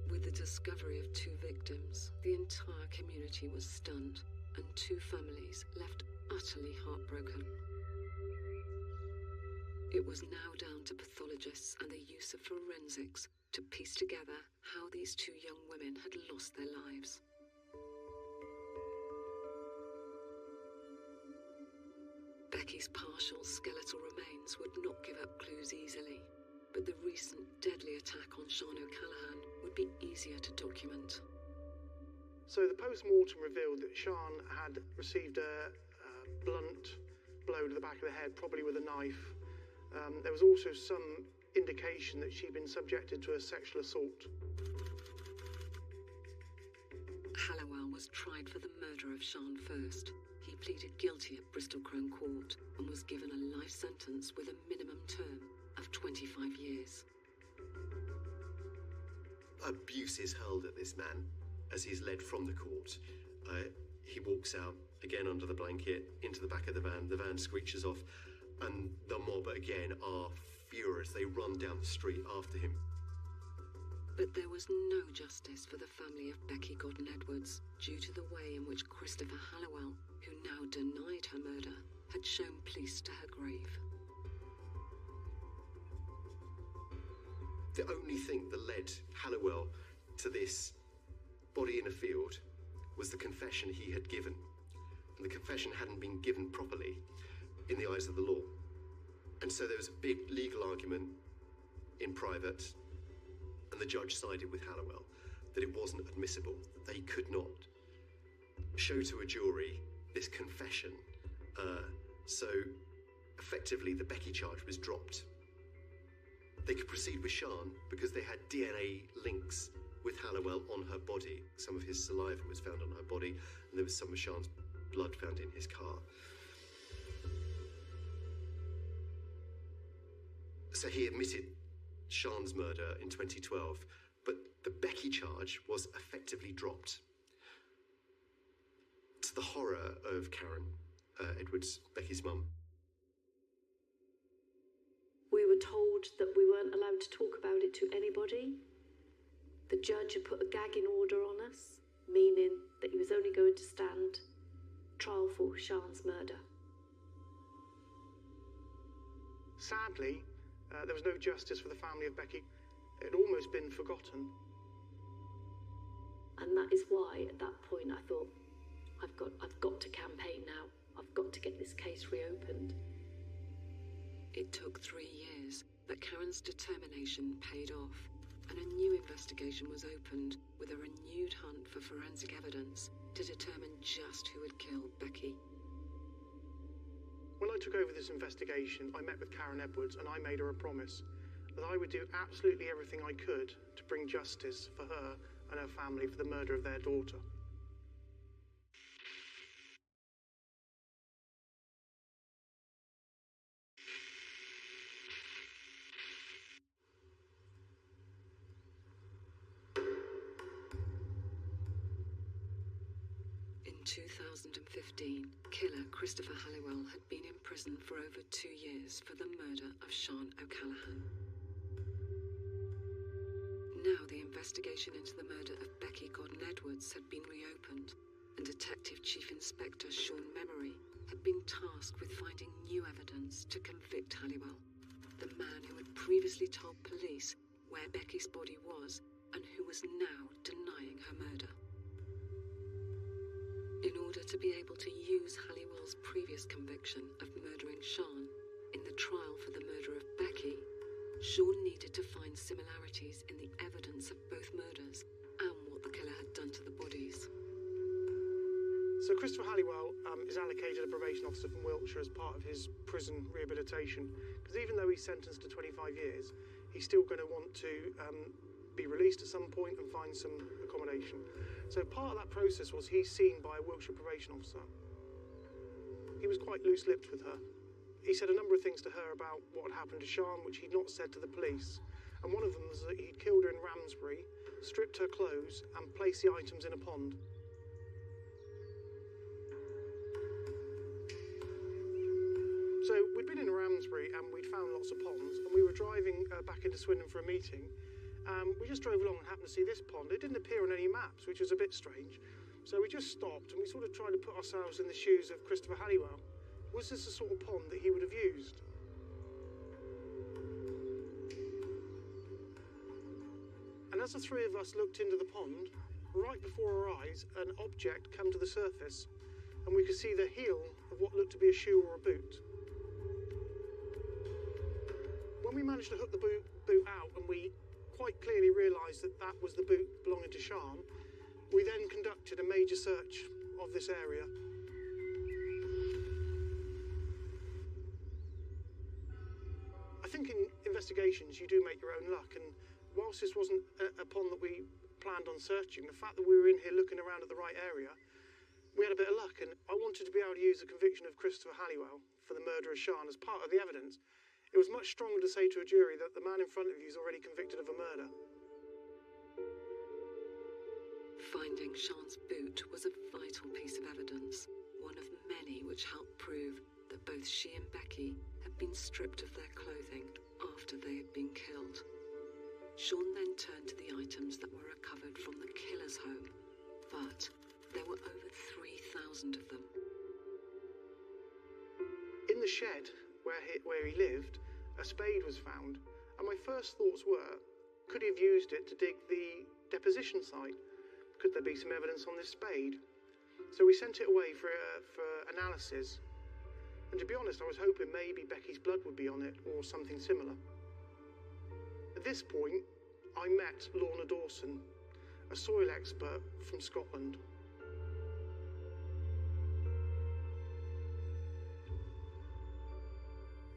With the discovery of 2 victims, the entire community was stunned, and 2 families left utterly heartbroken. It was now down to pathologists and the use of forensics to piece together how these 2 young women had lost their lives. Becky's partial skeletal remains would not give up clues easily, but the recent deadly attack on Sean O'Callaghan would be easier to document. So the post-mortem revealed that Sean had received a blunt blow to the back of the head, probably with a knife. There was also some indication that she'd been subjected to a sexual assault. Halliwell was tried for the murder of Sean first. He pleaded guilty at Bristol Crown Court and was given a life sentence with a minimum term of 25 years. Abuse is hurled at this man as he's led from the court. He walks out, again under the blanket, into the back of the van screeches off, and the mob again are furious. They run down the street after him. But there was no justice for the family of Becky Godden Edwards due to the way in which Christopher Halliwell, who now denied her murder, had shown police to her grave. The only thing that led Halliwell to this body in a field was the confession he had given. And the confession hadn't been given properly in the eyes of the law. And so there was a big legal argument in private, and the judge sided with Halliwell that it wasn't admissible, that they could not show to a jury this confession. So effectively the Becky charge was dropped. They could proceed with Sean because they had DNA links with Halliwell on her body. Some of his saliva was found on her body, and there was some of Sean's blood found in his car. So he admitted Sean's murder in 2012, but the Becky charge was effectively dropped. To the horror of Karen Edwards, Becky's mum. We were told that we weren't allowed to talk about it to anybody. The judge had put a gagging order on us, meaning that he was only going to stand trial for Sean's murder. Sadly, there was no justice for the family of Becky. It had almost been forgotten. And that is why, at that point, I thought, I've got to campaign now. I've got to get this case reopened. It took 3 years, but Karen's determination paid off, and a new investigation was opened with a renewed hunt for forensic evidence to determine just who had killed Becky. When I took over this investigation, I met with Karen Edwards and I made her a promise that I would do absolutely everything I could to bring justice for her and her family for the murder of their daughter. In 2015, killer Christopher Halliwell had been in prison for over 2 years for the murder of Sean O'Callaghan. Now the investigation into the murder of Becky Gordon Edwards had been reopened, and Detective Chief Inspector Sean Memory had been tasked with finding new evidence to convict Halliwell, the man who had previously told police where Becky's body was and who was now denying her murder. In order to be able to use Halliwell's previous conviction of murdering Sean in the trial for the murder of Becky, Sean needed to find similarities in the evidence of both murders and what the killer had done to the bodies. So Christopher Halliwell is allocated a probation officer from Wiltshire as part of his prison rehabilitation, because even though he's sentenced to 25 years, he's still going to want to be released at some point and find some accommodation. So part of that process was he's seen by a Wiltshire probation officer. He was quite loose-lipped with her. He said a number of things to her about what had happened to Sian, which he'd not said to the police. And one of them was that he'd killed her in Ramsbury, stripped her clothes, and placed the items in a pond. So we'd been in Ramsbury and we'd found lots of ponds, and we were driving back into Swindon for a meeting. We just drove along and happened to see this pond. It didn't appear on any maps, which was a bit strange. So we just stopped and we sort of tried to put ourselves in the shoes of Christopher Halliwell. Was this the sort of pond that he would have used? And as the three of us looked into the pond, right before our eyes, an object came to the surface, and we could see the heel of what looked to be a shoe or a boot. When we managed to hook the boot out and we quite clearly realised that that was the boot belonging to Sian, we then conducted a major search of this area. I think in investigations you do make your own luck, and whilst this wasn't a pond that we planned on searching, the fact that we were in here looking around at the right area, we had a bit of luck, and I wanted to be able to use the conviction of Christopher Halliwell for the murder of Sian as part of the evidence. It was much stronger to say to a jury that the man in front of you is already convicted of a murder. Finding Sian's boot was a vital piece of evidence, one of many which helped prove that both she and Becky had been stripped of their clothing after they had been killed. Sean then turned to the items that were recovered from the killer's home, but there were over 3,000 of them. In the shed where he lived, a spade was found, and my first thoughts were, could he have used it to dig the deposition site? Could there be some evidence on this spade? So we sent it away for analysis, and to be honest, I was hoping maybe Becky's blood would be on it or something similar. At this point, I met Lorna Dawson, a soil expert from Scotland.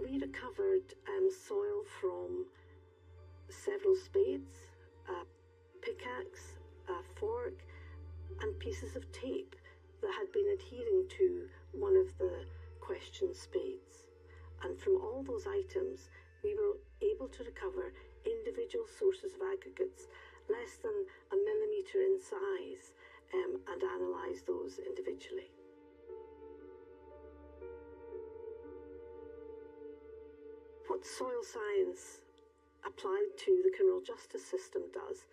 We recovered soil from several spades, a pickaxe, a fork, and pieces of tape that had been adhering to one of the questioned spades. And from all those items, we were able to recover individual sources of aggregates less than a millimetre in size and analyse those individually. What soil science applied to the criminal justice system does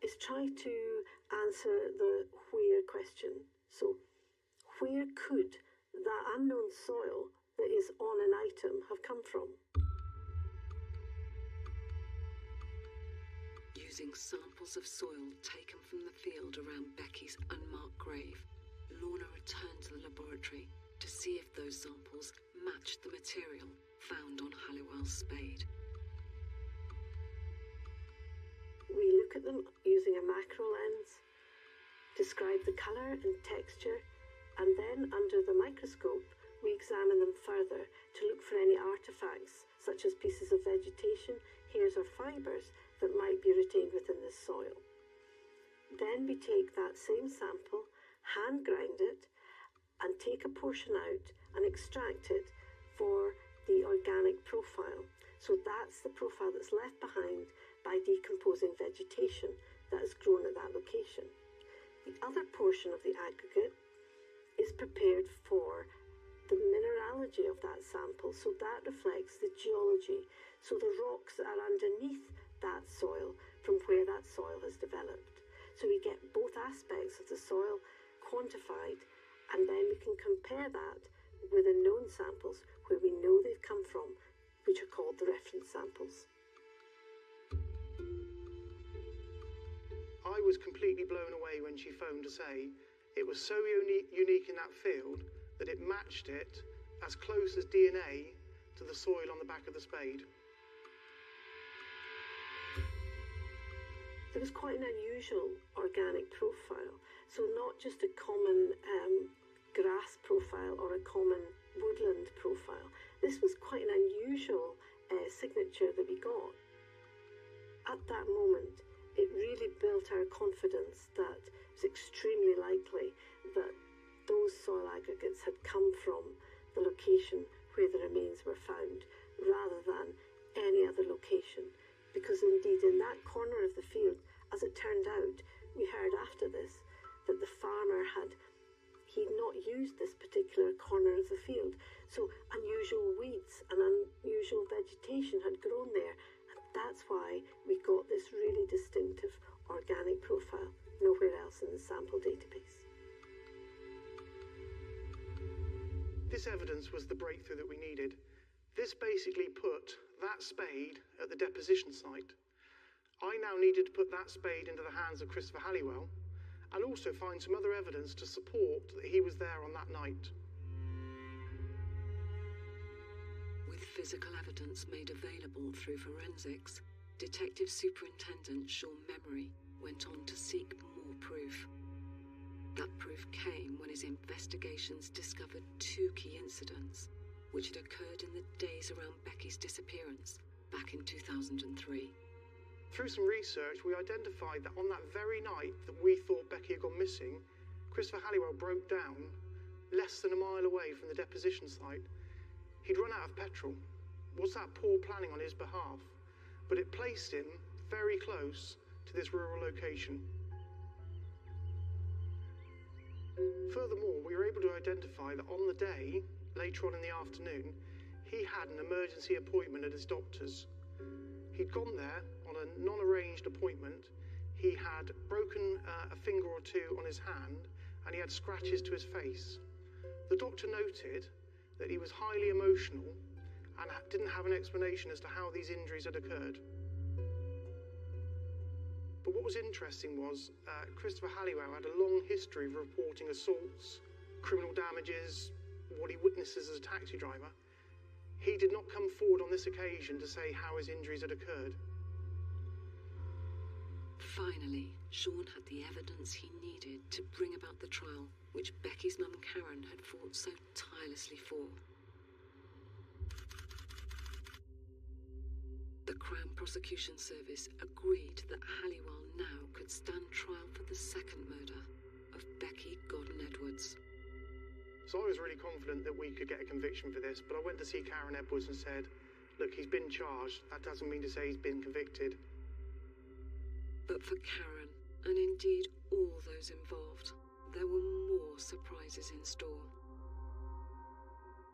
is try to answer the where question. So, where could that unknown soil that is on an item have come from? using samples of soil taken from the field around Becky's unmarked grave, Lorna returned to the laboratory to see if those samples matched the material found on Halliwell's spade. We look at them using a macro lens, describe the colour and texture, and then under the microscope we examine them further to look for any artefacts, such as pieces of vegetation, hairs or fibres that might be retained within the soil. Then we take that same sample, hand grind it, and take a portion out and extract it for the organic profile. So that's the profile that's left behind by decomposing vegetation that has grown at that location. The other portion of the aggregate is prepared for the mineralogy of that sample, so that reflects the geology, so the rocks that are underneath that soil from where that soil has developed. So we get both aspects of the soil quantified, and then we can compare that with the known samples where we know they've come from, which are called the reference samples. I was completely blown away when she phoned to say it was so unique in that field that it matched it as close as DNA to the soil on the back of the spade. There was quite an unusual organic profile, so not just a common grass profile or a common woodland profile. This was quite an unusual signature that we got. At that moment, it really built our confidence that it was extremely likely that those soil aggregates had come from the location where the remains were found, rather than any other location. Because indeed, in that corner of the field, as it turned out, we heard after this that the farmer he'd not used this particular corner of the field, so unusual weeds and unusual vegetation had grown there, and that's why we got this really distinctive organic profile, nowhere else in the sample database. This evidence was the breakthrough that we needed. This basically put that spade at the deposition site. I now needed to put that spade into the hands of Christopher Halliwell and also find some other evidence to support that he was there on that night. With physical evidence made available through forensics, Detective Superintendent Sean Memory went on to seek more proof. That proof came when his investigations discovered two key incidents which had occurred in the days around Becky's disappearance back in 2003. Through some research, we identified that on that very night that we thought Becky had gone missing, Christopher Halliwell broke down less than a mile away from the deposition site. He'd run out of petrol. Was that poor planning on his behalf? But it placed him very close to this rural location. Furthermore, we were able to identify that on the day, later on in the afternoon, he had an emergency appointment at his doctor's. He'd gone there on a non-arranged appointment. He had broken a finger or two on his hand, and he had scratches to his face. The doctor noted that he was highly emotional and didn't have an explanation as to how these injuries had occurred. But what was interesting was Christopher Halliwell had a long history of reporting assaults, criminal damages, what he witnesses as a taxi driver. He did not come forward on this occasion to say how his injuries had occurred. Finally, Sean had the evidence he needed to bring about the trial which Becky's mum Karen had fought so tirelessly for. The Crown Prosecution Service agreed that Halliwell now could stand trial for the second murder of Becky Godden Edwards. So I was really confident that we could get a conviction for this, but I went to see Karen Edwards and said, look, he's been charged. That doesn't mean to say he's been convicted. But for Karen, and indeed all those involved, there were more surprises in store.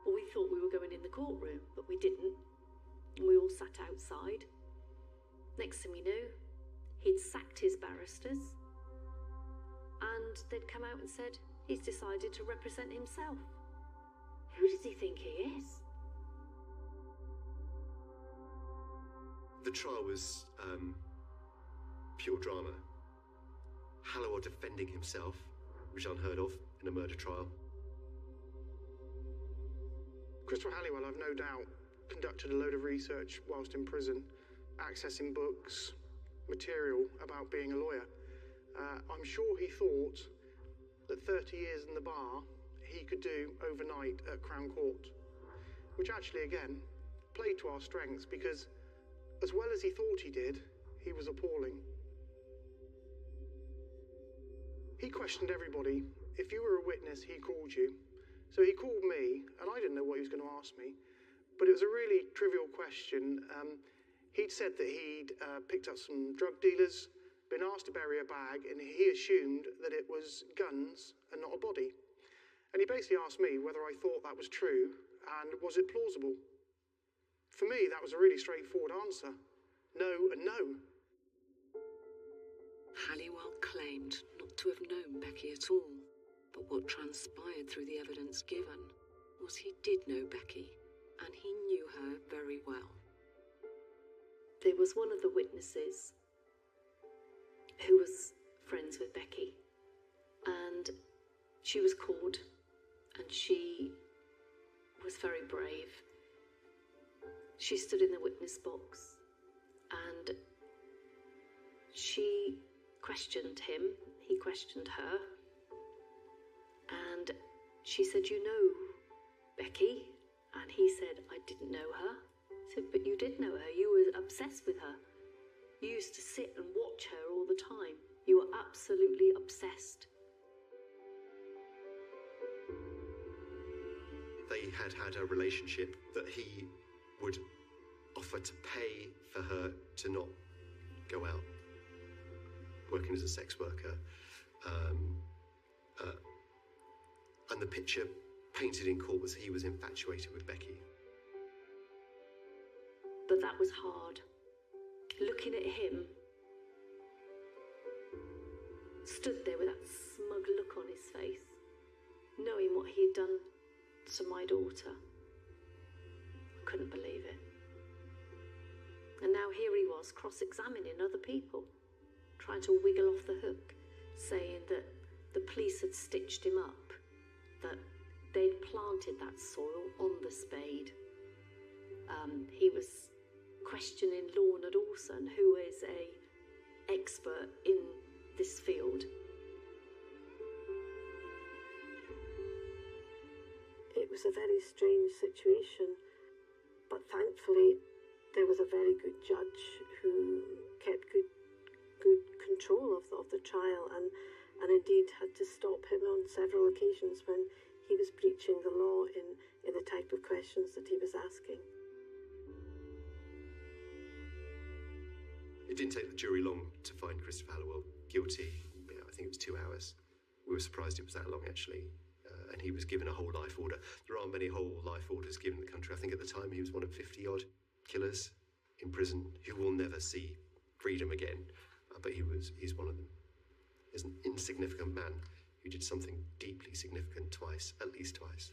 Well, we thought we were going in the courtroom, but we didn't. We all sat outside. Next thing we knew, he'd sacked his barristers, and they'd come out and said he's decided to represent himself. Who does he think he is? The trial was pure drama. Halliwell defending himself, which is unheard of in a murder trial. Christopher Halliwell, I've no doubt, conducted a load of research whilst in prison, accessing books, material about being a lawyer. I'm sure he thought that 30 years in the bar he could do overnight at Crown Court, which actually, again, played to our strengths because, as well as he thought he did, he was appalling. He questioned everybody. If you were a witness, he called you. So he called me, and I didn't know what he was going to ask me, but it was a really trivial question. He'd said that he'd picked up some drug dealers, been asked to bury a bag, and he assumed that it was guns and not a body. And he basically asked me whether I thought that was true and was it plausible. For me, that was a really straightforward answer. No and no. Halliwell claimed not to have known Becky at all, but what transpired through the evidence given was he did know Becky, and he knew her very well. There was one of the witnesses who was friends with Becky, and she was called, and she was very brave. She stood in the witness box, and she questioned him, he questioned her, and she said, "You know Becky?" And he said, "I didn't know her." I said, "But you did know her, you were obsessed with her. You used to sit and watch her all the time. You were absolutely obsessed." They had a relationship that he would offer to pay for her to not go out, working as a sex worker. And the picture painted in court was he was infatuated with Becky. But that was hard. Looking at him, stood there with that smug look on his face, knowing what he had done to my daughter. I couldn't believe it. And now here he was, cross-examining other people, trying to wiggle off the hook, saying that the police had stitched him up, that they'd planted that soil on the spade. He was questioning Lorna Dawson, who is an expert in this field. It was a very strange situation, but thankfully there was a very good judge who kept good control of the trial and indeed had to stop him on several occasions when he was breaching the law in the type of questions that he was asking. It didn't take the jury long to find Christopher Halliwell guilty. I think it was 2 hours. We were surprised it was that long, actually. And he was given a whole life order. There aren't many whole life orders given in the country. I think at the time he was one of 50-odd killers in prison who will never see freedom again. But he's one of them. He's an insignificant man who did something deeply significant twice, at least twice.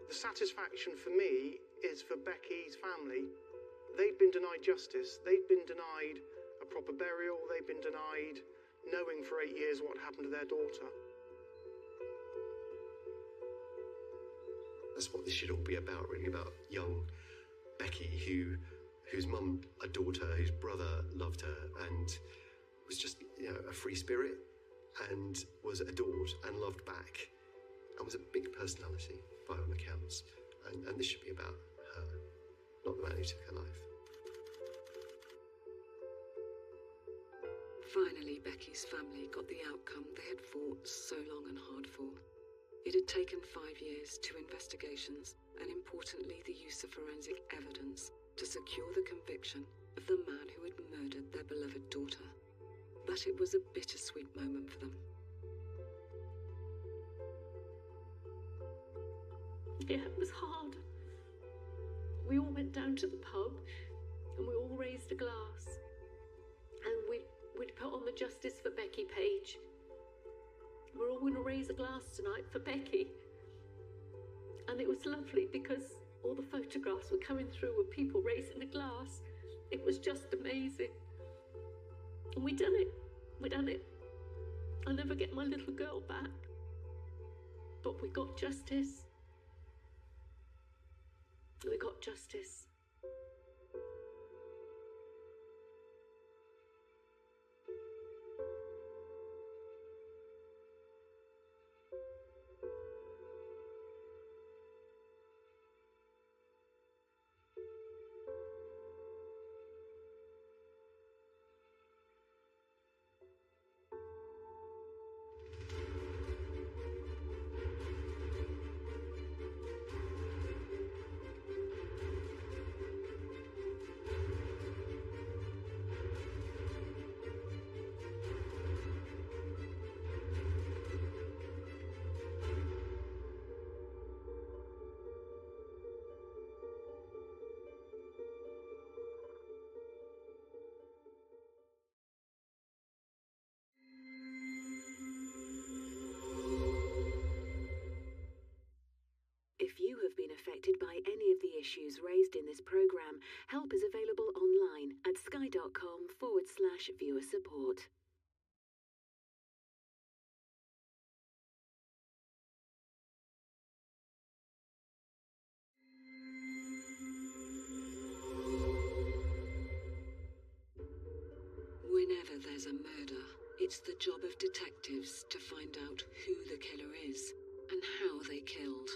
The satisfaction for me is for Becky's family. They'd been denied justice. They'd been denied a proper burial. They'd been denied knowing for 8 years what happened to their daughter. That's what this should all be about, really, about young Becky, whose mum adored her, whose brother loved her, and was just, a free spirit, and was adored and loved back, and was a big personality by all accounts. And this should be about her, not the man who took her life. Finally, Becky's family got the outcome they had fought so long and hard for. It had taken 5 years, 2 investigations, and importantly, the use of forensic evidence to secure the conviction of the man who had murdered their beloved daughter. But it was a bittersweet moment for them. Yeah, it was hard. We all went down to the pub and we all raised a glass. And we'd put on the Justice for Becky page. We're all going to raise a glass tonight for Becky. And it was lovely because All the photographs were coming through with people raising the glass. It was just amazing. And we done it. We done it. I'll never get my little girl back. But we got justice. We got justice. If you have been affected by any of the issues raised in this programme, help is available online at sky.com/viewer support. Whenever there's a murder, it's the job of detectives to find out who the killer is and how they killed.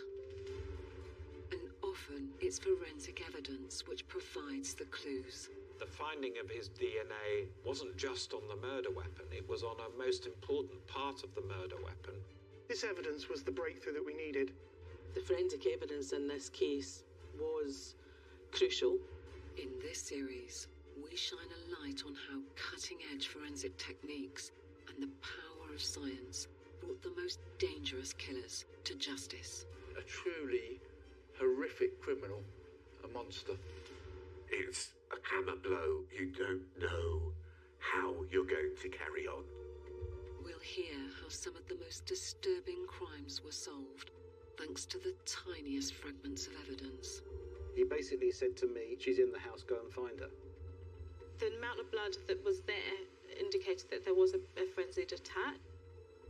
And often it's forensic evidence which provides the clues. The finding of his DNA wasn't just on the murder weapon, it was on a most important part of the murder weapon. This evidence was the breakthrough that we needed. The forensic evidence in this case was crucial. In this series, we shine a light on how cutting-edge forensic techniques and the power of science brought the most dangerous killers to justice. A truly horrific criminal, a monster. It's a hammer blow. You don't know how you're going to carry on. We'll hear how some of the most disturbing crimes were solved, thanks to the tiniest fragments of evidence. He basically said to me, she's in the house, go and find her. The amount of blood that was there indicated that there was a frenzied attack.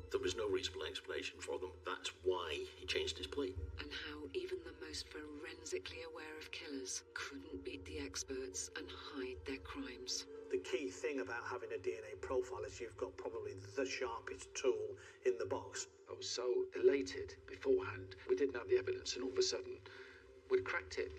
There was no reasonable explanation for them. That's why he changed his plea. And how even the most forensically aware of killers couldn't beat the experts and hide their crimes. The key thing about having a DNA profile is you've got probably the sharpest tool in the box. I was so elated beforehand. We didn't have the evidence, and all of a sudden, we'd cracked it.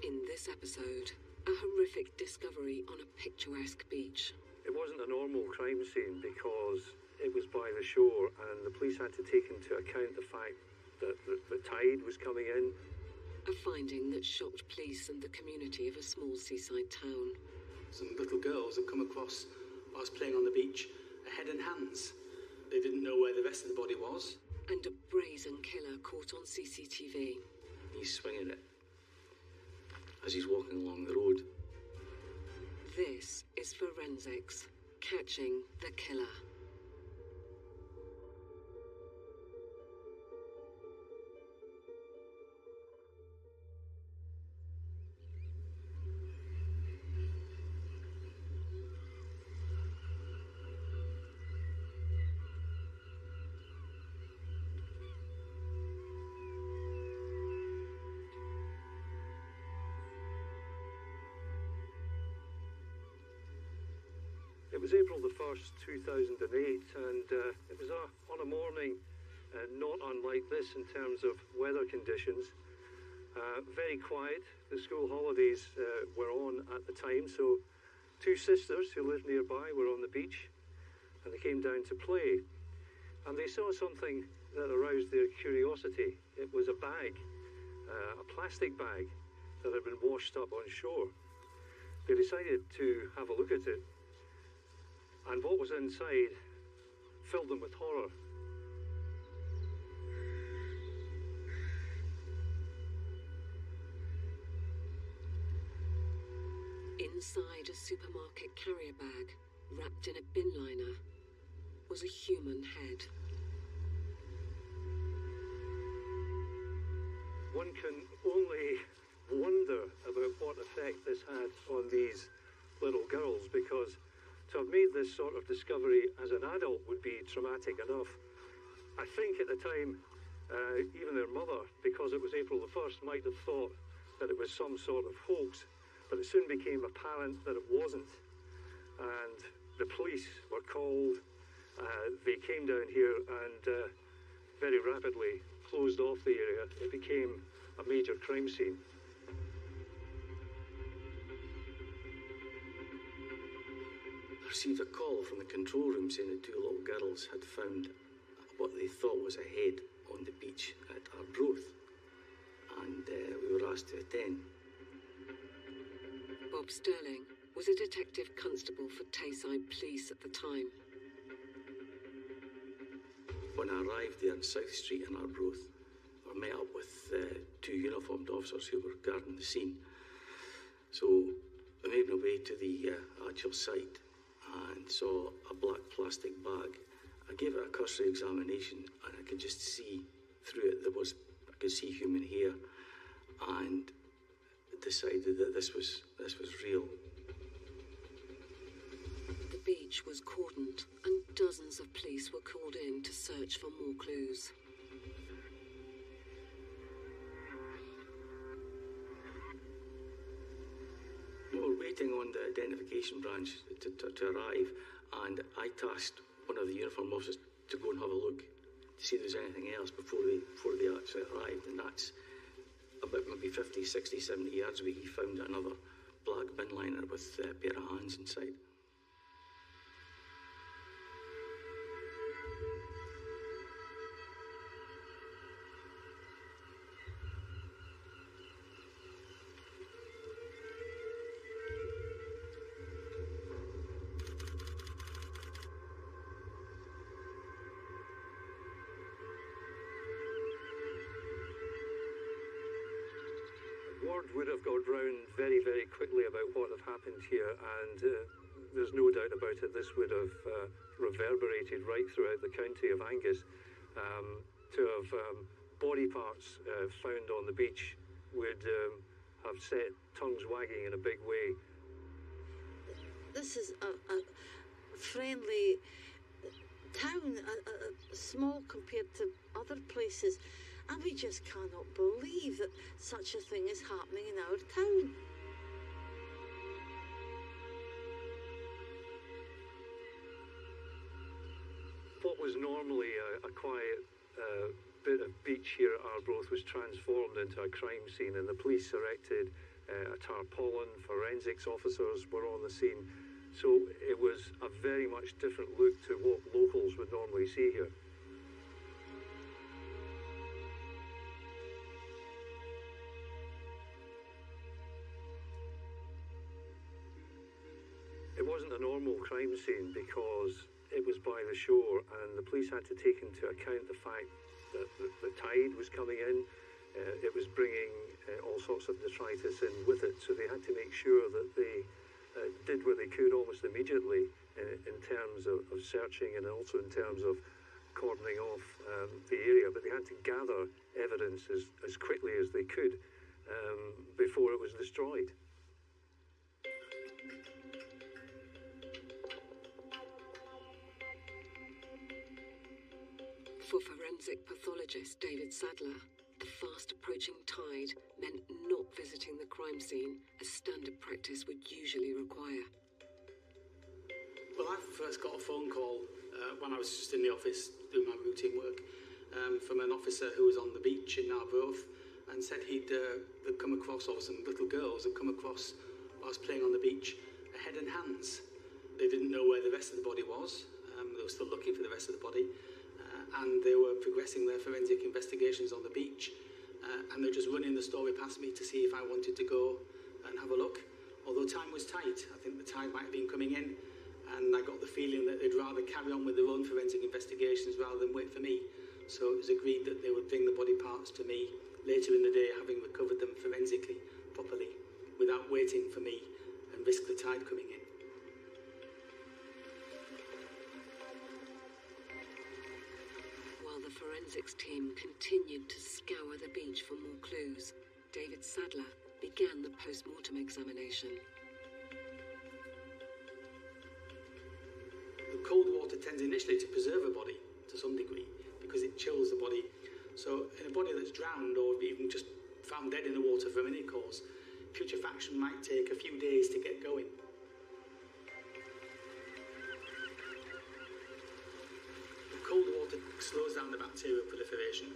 In this episode, a horrific discovery on a picturesque beach. It wasn't a normal crime scene because it was by the shore, and the police had to take into account the fact that the tide was coming in. A finding that shocked police and the community of a small seaside town. Some little girls had come across whilst playing on the beach, a head and hands. They didn't know where the rest of the body was. And a brazen killer caught on CCTV. He's swinging it as he's walking along the road. This is Forensics, Catching the Killer. It was April the 1st, 2008, and it was on a morning not unlike this in terms of weather conditions. Very quiet. The school holidays were on at the time, so two sisters who lived nearby were on the beach, and they came down to play. And they saw something that aroused their curiosity. It was a bag, a plastic bag that had been washed up on shore. They decided to have a look at it. And what was inside filled them with horror. Inside a supermarket carrier bag, wrapped in a bin liner, was a human head. one can only wonder about what effect this had on these little girls, because to have made this sort of discovery as an adult would be traumatic enough. I think at the time, even their mother, because it was April the 1st, might have thought that it was some sort of hoax, but it soon became apparent that it wasn't. And the police were called. They came down here and very rapidly closed off the area. It became a major crime scene. I received a call from the control room saying that two little girls had found what they thought was a head on the beach at Arbroath, and we were asked to attend. Bob Sterling was a detective constable for Tayside Police at the time. When I arrived there on South Street in Arbroath, I met up with two uniformed officers who were guarding the scene. So I made my way to the actual site and saw a black plastic bag. I gave it a cursory examination and I could just see through it I could see human hair, and decided that this was real. The beach was cordoned and dozens of police were called in to search for more clues. We were waiting on the identification branch to arrive, and I tasked one of the uniform officers to go and have a look to see if there's anything else before they actually arrived, and that's about maybe 50, 60, 70 yards away. He found another black bin liner with a pair of hands inside. Word would have got round very, very quickly about what had happened here, and there's no doubt about it, this would have reverberated right throughout the county of Angus. To have body parts found on the beach would have set tongues wagging in a big way. This is a friendly town, small compared to other places. And we just cannot believe that such a thing is happening in our town. What was normally a quiet bit of beach here at Arbroath was transformed into a crime scene, and the police erected a tarpaulin. Forensics officers were on the scene. So it was a very much different look to what locals would normally see here. It wasn't a normal crime scene because it was by the shore, and the police had to take into account the fact that the tide was coming in. It was bringing all sorts of detritus in with it, so they had to make sure that they did what they could almost immediately in terms of searching, and also in terms of cordoning off the area. But they had to gather evidence as quickly as they could before it was destroyed. For forensic pathologist David Sadler, the fast approaching tide meant not visiting the crime scene as standard practice would usually require. Well, I first got a phone call when I was just in the office doing my routine work from an officer who was on the beach in Arbroath, and said he'd come across, or some little girls had come across whilst playing on the beach, a head and hands. They didn't know where the rest of the body was. They were still looking for the rest of the body. And they were progressing their forensic investigations on the beach, and they're just running the story past me to see if I wanted to go and have a look. Although time was tight, I think the tide might have been coming in, and I got the feeling that they'd rather carry on with their own forensic investigations rather than wait for me. So it was agreed that they would bring the body parts to me later in the day, having recovered them forensically, properly, without waiting for me and risk the tide coming in. forensics team continued to scour the beach for more clues, David Sadler began the post-mortem examination. The cold water tends initially to preserve a body to some degree because it chills the body. So in a body that's drowned or even just found dead in the water from any cause, putrefaction might take a few days to get going. The cold water slows down the bacterial proliferation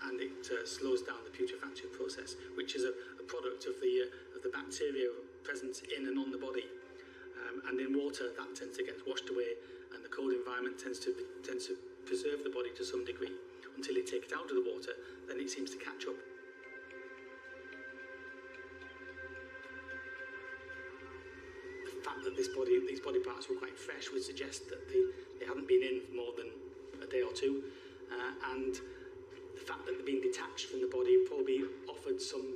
and it slows down the putrefaction process, which is a product of the bacteria present in and on the body. And in water, that tends to get washed away, and the cold environment tends to preserve the body to some degree until you take it out of the water. Then it seems to catch up. The fact that these body parts were quite fresh would suggest that they hadn't been in for more than a day or two, and the fact that they've been detached from the body probably offered some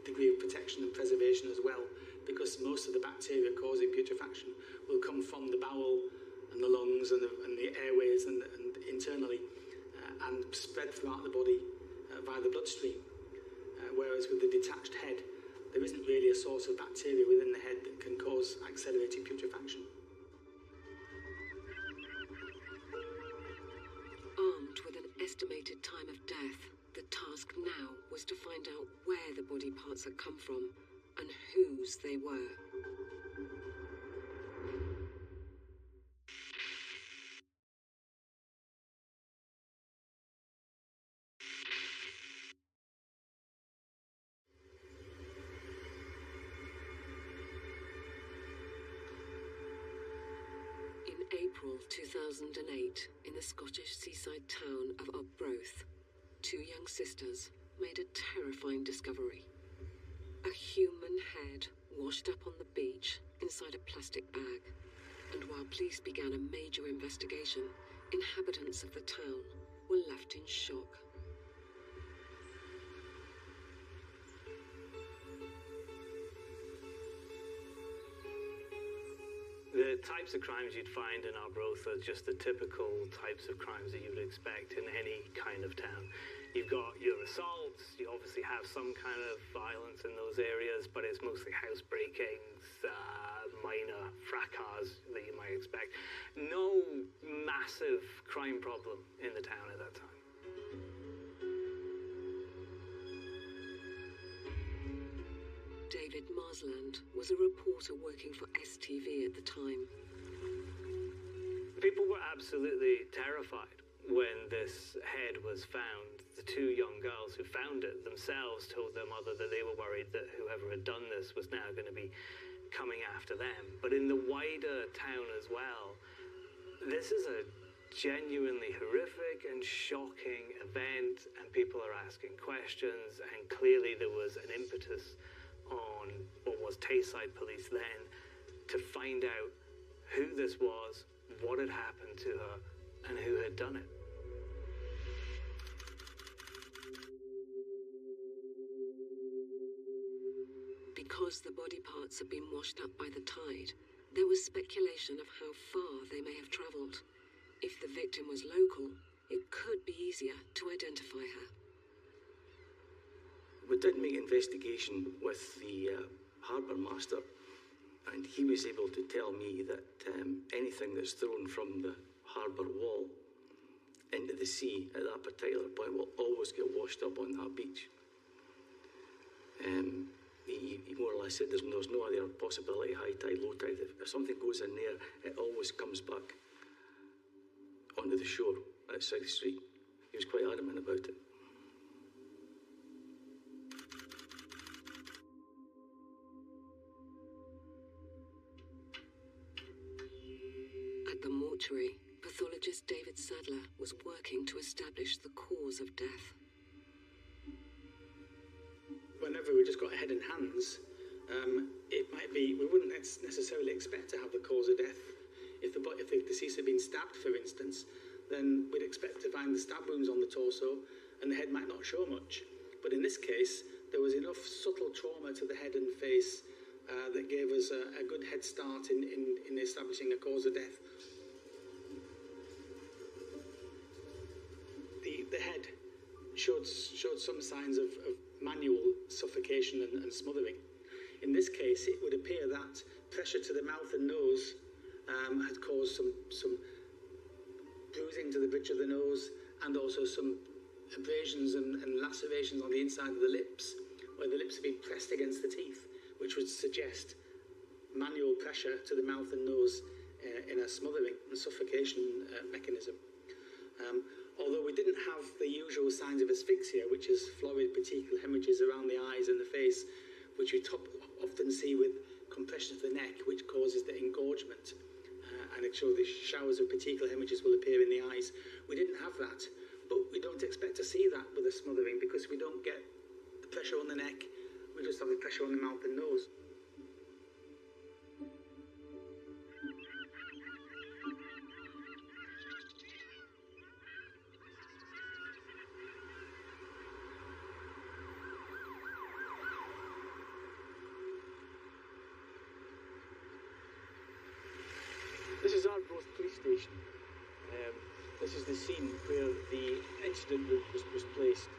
degree of protection and preservation as well, because most of the bacteria causing putrefaction will come from the bowel and the lungs and the airways and internally and spread throughout the body via the bloodstream. Whereas with the detached head, there isn't really a source of bacteria within the head that can cause accelerated putrefaction. Armed with an estimated time of death, the task now was to find out where the body parts had come from and whose they were. In April 2008, in the Scottish seaside town of Arbroath, two young sisters made a terrifying discovery. A human head washed up on the beach inside a plastic bag. And while police began a major investigation, inhabitants of the town were left in shock. The types of crimes you'd find in Arbroath are just the typical types of crimes that you would expect in any kind of town. You've got your assaults, you obviously have some kind of violence in those areas, but it's mostly house breakings, minor fracas that you might expect. No massive crime problem in the town at that time. David Marsland was a reporter working for STV at the time. People were absolutely terrified when this head was found. The two young girls who found it themselves told their mother that they were worried that whoever had done this was now going to be coming after them. But in the wider town as well, this is a genuinely horrific and shocking event, and people are asking questions, and clearly there was an impetus on what was Tayside Police then to find out who this was, what had happened to her, and who had done it. Because the body parts had been washed up by the tide, there was speculation of how far they may have travelled. If the victim was local, it could be easier to identify her. We did make investigation with the harbour master, and he was able to tell me that anything that's thrown from the harbour wall into the sea at that particular point will always get washed up on that beach. He more or less said there's no other possibility, high tide, low tide. If something goes in there, it always comes back onto the shore at South Street. He was quite adamant about it. At the mortuary, pathologist David Sadler was working to establish the cause of death. Whenever we just got a head and hands, it might be, we wouldn't necessarily expect to have the cause of death. If the deceased had been stabbed, for instance, then we'd expect to find the stab wounds on the torso, and the head might not show much. But in this case, there was enough subtle trauma to the head and face that gave us a good head start in establishing a cause of death. showed some signs of manual suffocation and smothering. In this case, it would appear that pressure to the mouth and nose had caused some bruising to the bridge of the nose, and also some abrasions and lacerations on the inside of the lips, where the lips have been pressed against the teeth, which would suggest manual pressure to the mouth and nose in a smothering and suffocation mechanism. Although we didn't have the usual signs of asphyxia, which is florid petechial hemorrhages around the eyes and the face, which we often see with compression of the neck, which causes the engorgement, and it shows the showers of petechial hemorrhages will appear in the eyes. We didn't have that, but we don't expect to see that with a smothering, because we don't get the pressure on the neck, we just have the pressure on the mouth and nose. This is Arbroath Police Station. This is the scene where the incident was placed.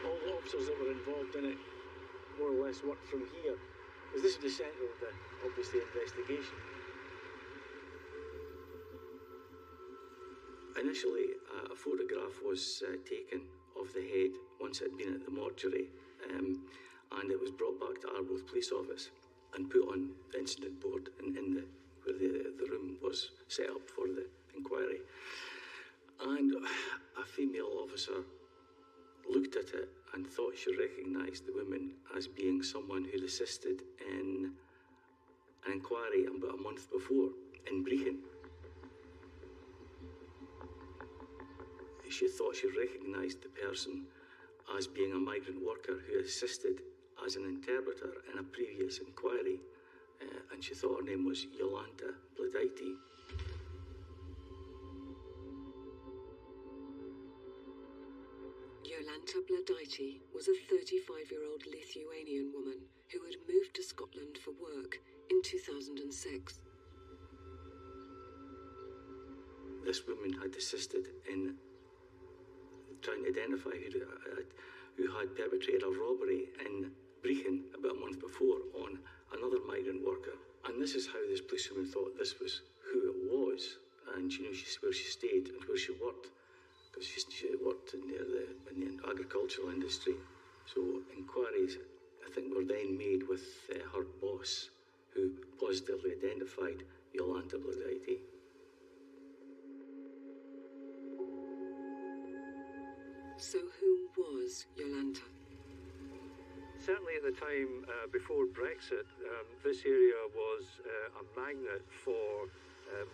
All the officers that were involved in it more or less worked from here, because this is the centre of the, obviously, investigation. Initially, a photograph was taken of the head once it had been at the mortuary, and it was brought back to Arbroath Police Office and put on the incident board where the room was set up for the inquiry. And a female officer looked at it and thought she recognised the woman as being someone who'd assisted in an inquiry about a month before in Brechin. She thought she recognised the person as being a migrant worker who assisted as an interpreter in a previous inquiry, and she thought her name was Jolanta Bladaiti. Jolanta Bladaiti was a 35-year-old Lithuanian woman who had moved to Scotland for work in 2006. This woman had assisted in trying to identify who had perpetrated a robbery in Brechin about a month before on another migrant worker. And this is how this policewoman thought this was who it was. And you know, where she stayed and where she worked, because she worked in the agricultural industry. So inquiries, I think, were then made with her boss, who positively identified Jolanta Bladaiti. So who was Jolanta? Certainly at the time before Brexit, this area was a magnet for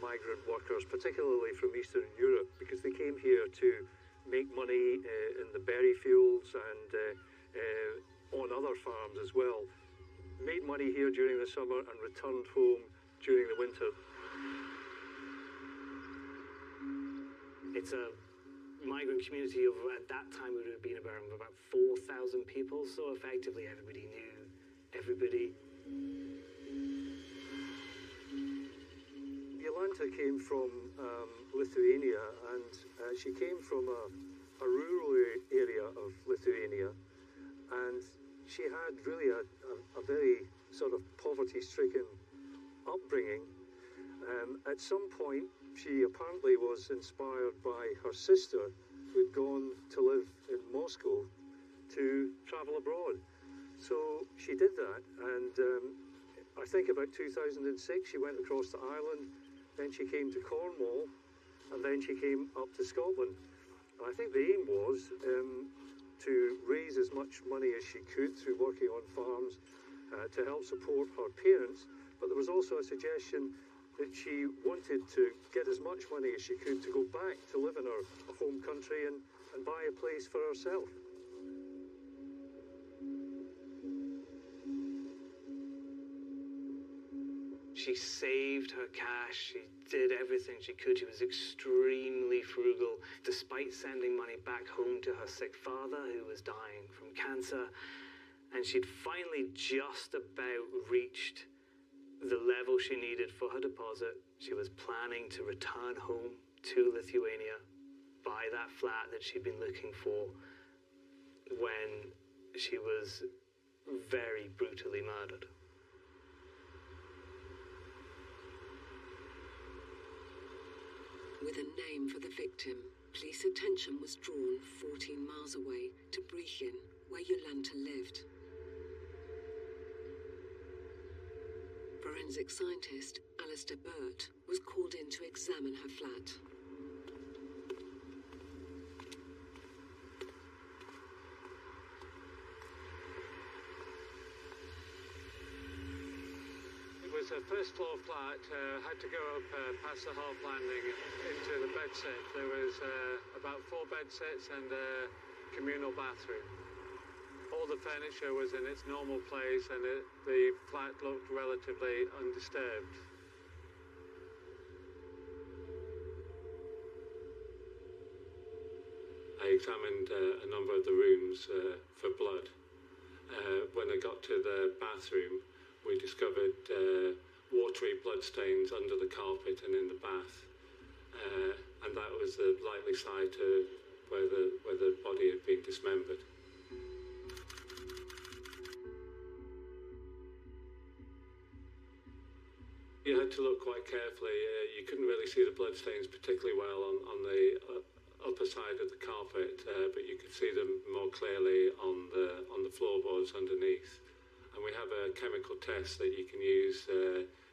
migrant workers, particularly from Eastern Europe, because they came here to make money in the berry fields and on other farms as well. Made money here during the summer and returned home during the winter. It's a migrant community of, at that time, it would have been about 4,000 people, so effectively everybody knew everybody. Jolanta came from Lithuania, and she came from a rural area of Lithuania, and she had really a very sort of poverty-stricken upbringing. At some point, she apparently was inspired by her sister, who'd gone to live in Moscow, to travel abroad. So she did that, and I think about 2006 she went across to Ireland, then she came to Cornwall, and then she came up to Scotland. And I think the aim was to raise as much money as she could through working on farms to help support her parents, but there was also a suggestion that she wanted to get as much money as she could to go back to live in her home country and buy a place for herself. She saved her cash, she did everything she could. She was extremely frugal, despite sending money back home to her sick father, who was dying from cancer. And she'd finally just about reached the level she needed for her deposit. She was planning to return home to Lithuania by that flat that she'd been looking for when she was very brutally murdered. With a name for the victim, police attention was drawn 14 miles away to Brechin, where Jolanta lived. Forensic scientist Alistair Burt was called in to examine her flat. It was a first floor flat, had to go up past the half landing into the bed set. There was about 4 bed sets and a communal bathroom. All the furniture was in its normal place and the flat looked relatively undisturbed. I examined a number of the rooms for blood. When I got to the bathroom, we discovered watery bloodstains under the carpet and in the bath, and that was the likely site where the body had been dismembered. You had to look quite carefully. You couldn't really see the bloodstains particularly well on the upper side of the carpet, but you could see them more clearly on the floorboards underneath. And we have a chemical test that you can use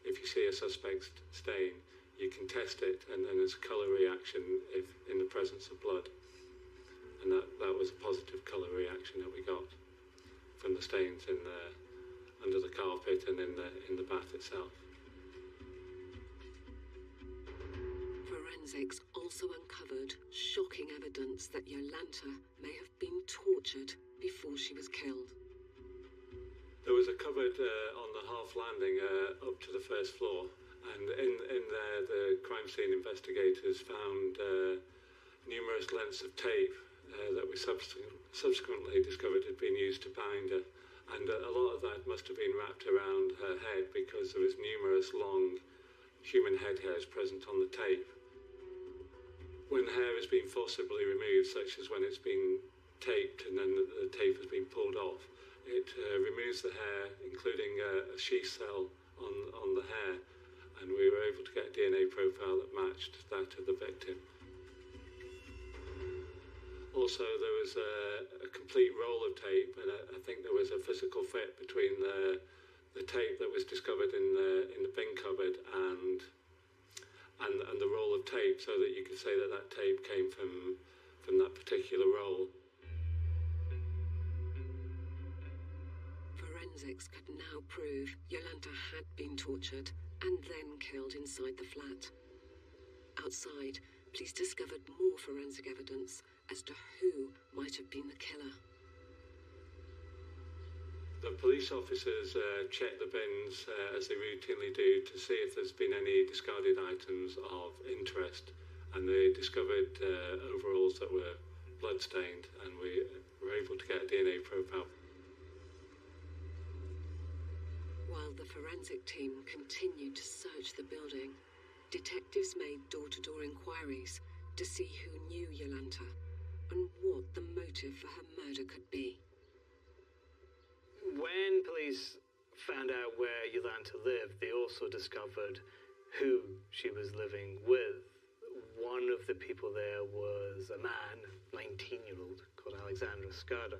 if you see a suspect stain. You can test it, and then there's a colour reaction if in the presence of blood. And that was a positive colour reaction that we got from the stains under the carpet and in the bath itself. Forensics also uncovered shocking evidence that Jolanta may have been tortured before she was killed. There was a cupboard on the half landing up to the first floor, and in there the crime scene investigators found numerous lengths of tape that we subsequently discovered had been used to bind her, and a lot of that must have been wrapped around her head because there was numerous long human head hairs present on the tape. When hair has been forcibly removed, such as when it's been taped and then the tape has been pulled off, it removes the hair, including a sheath cell on the hair, and we were able to get a DNA profile that matched that of the victim. Also, there was a complete roll of tape, and I think there was a physical fit between the tape that was discovered in the bin cupboard and the roll of tape, so that you could say that tape came from that particular roll. Forensics could now prove Jolanta had been tortured and then killed inside the flat. Outside, police discovered more forensic evidence as to who might have been the killer. The police officers checked the bins as they routinely do to see if there's been any discarded items of interest, and they discovered overalls that were bloodstained, and we were able to get a DNA profile. While the forensic team continued to search the building, detectives made door-to-door inquiries to see who knew Jolanta and what the motive for her murder could be. When police found out where Jolanta lived, they also discovered who she was living with. One of the people there was a man, 19-year-old, called Alexander Skarda,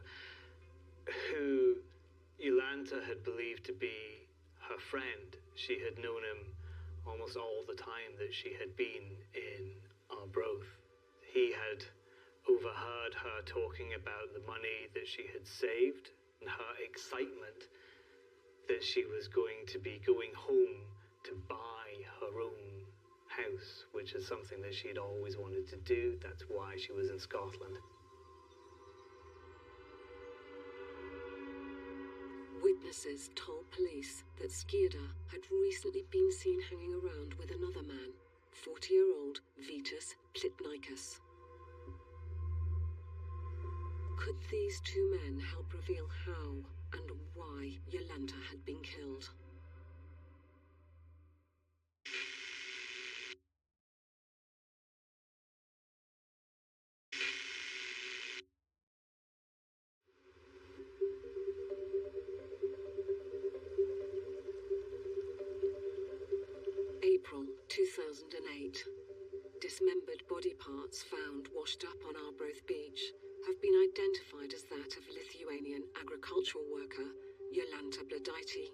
who Jolanta had believed to be her friend. She had known him almost all the time that she had been in Arbroath. He had overheard her talking about the money that she had saved and her excitement that she was going to be going home to buy her own house, which is something that she'd always wanted to do. That's why she was in Scotland. Witnesses told police that Skarda had recently been seen hanging around with another man, 40-year-old Vitas Plitnikas. Could these two men help reveal how and why Jolanta had been killed? 2008, dismembered body parts found washed up on Arbroath Beach have been identified as that of Lithuanian agricultural worker Jolanta Bladaitė.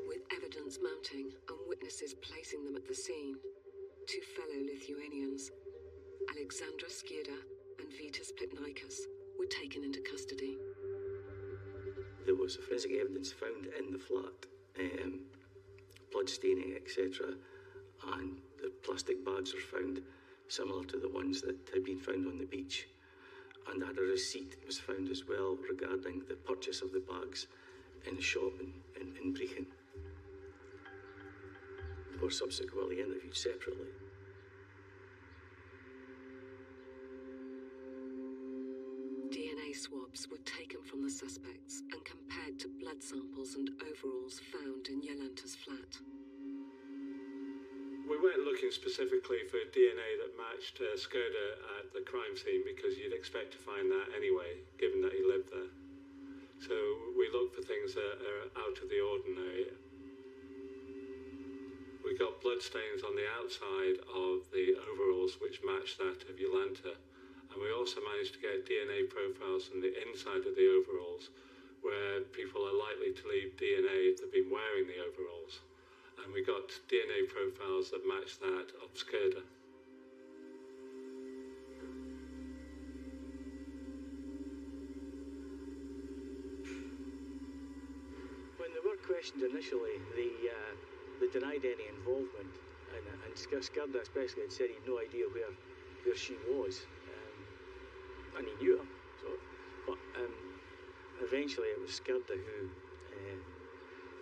With evidence mounting and witnesses placing them at the scene, two fellow Lithuanians, Alexandra Skierda and Vitas Plitnikas, were taken into custody. There was forensic evidence found in the flat, blood staining, etc., and the plastic bags were found similar to the ones that had been found on the beach. And a receipt was found as well regarding the purchase of the bags in a shop in Brechin. They were subsequently interviewed separately. DNA swabs were taken from the suspects and compared to blood samples and overalls found in Jolanta's flat. We weren't looking specifically for DNA that matched Skierda at the crime scene because you'd expect to find that anyway, given that he lived there. So we looked for things that are out of the ordinary. We got bloodstains on the outside of the overalls which matched that of Jolanta. And we also managed to get DNA profiles from the inside of the overalls where people are likely to leave DNA if they've been wearing the overalls. And we got DNA profiles that matched that of Skierda. When they were questioned initially, they denied any involvement, and Skierda especially had said he had no idea where she was, and he knew her. But eventually it was Skierda who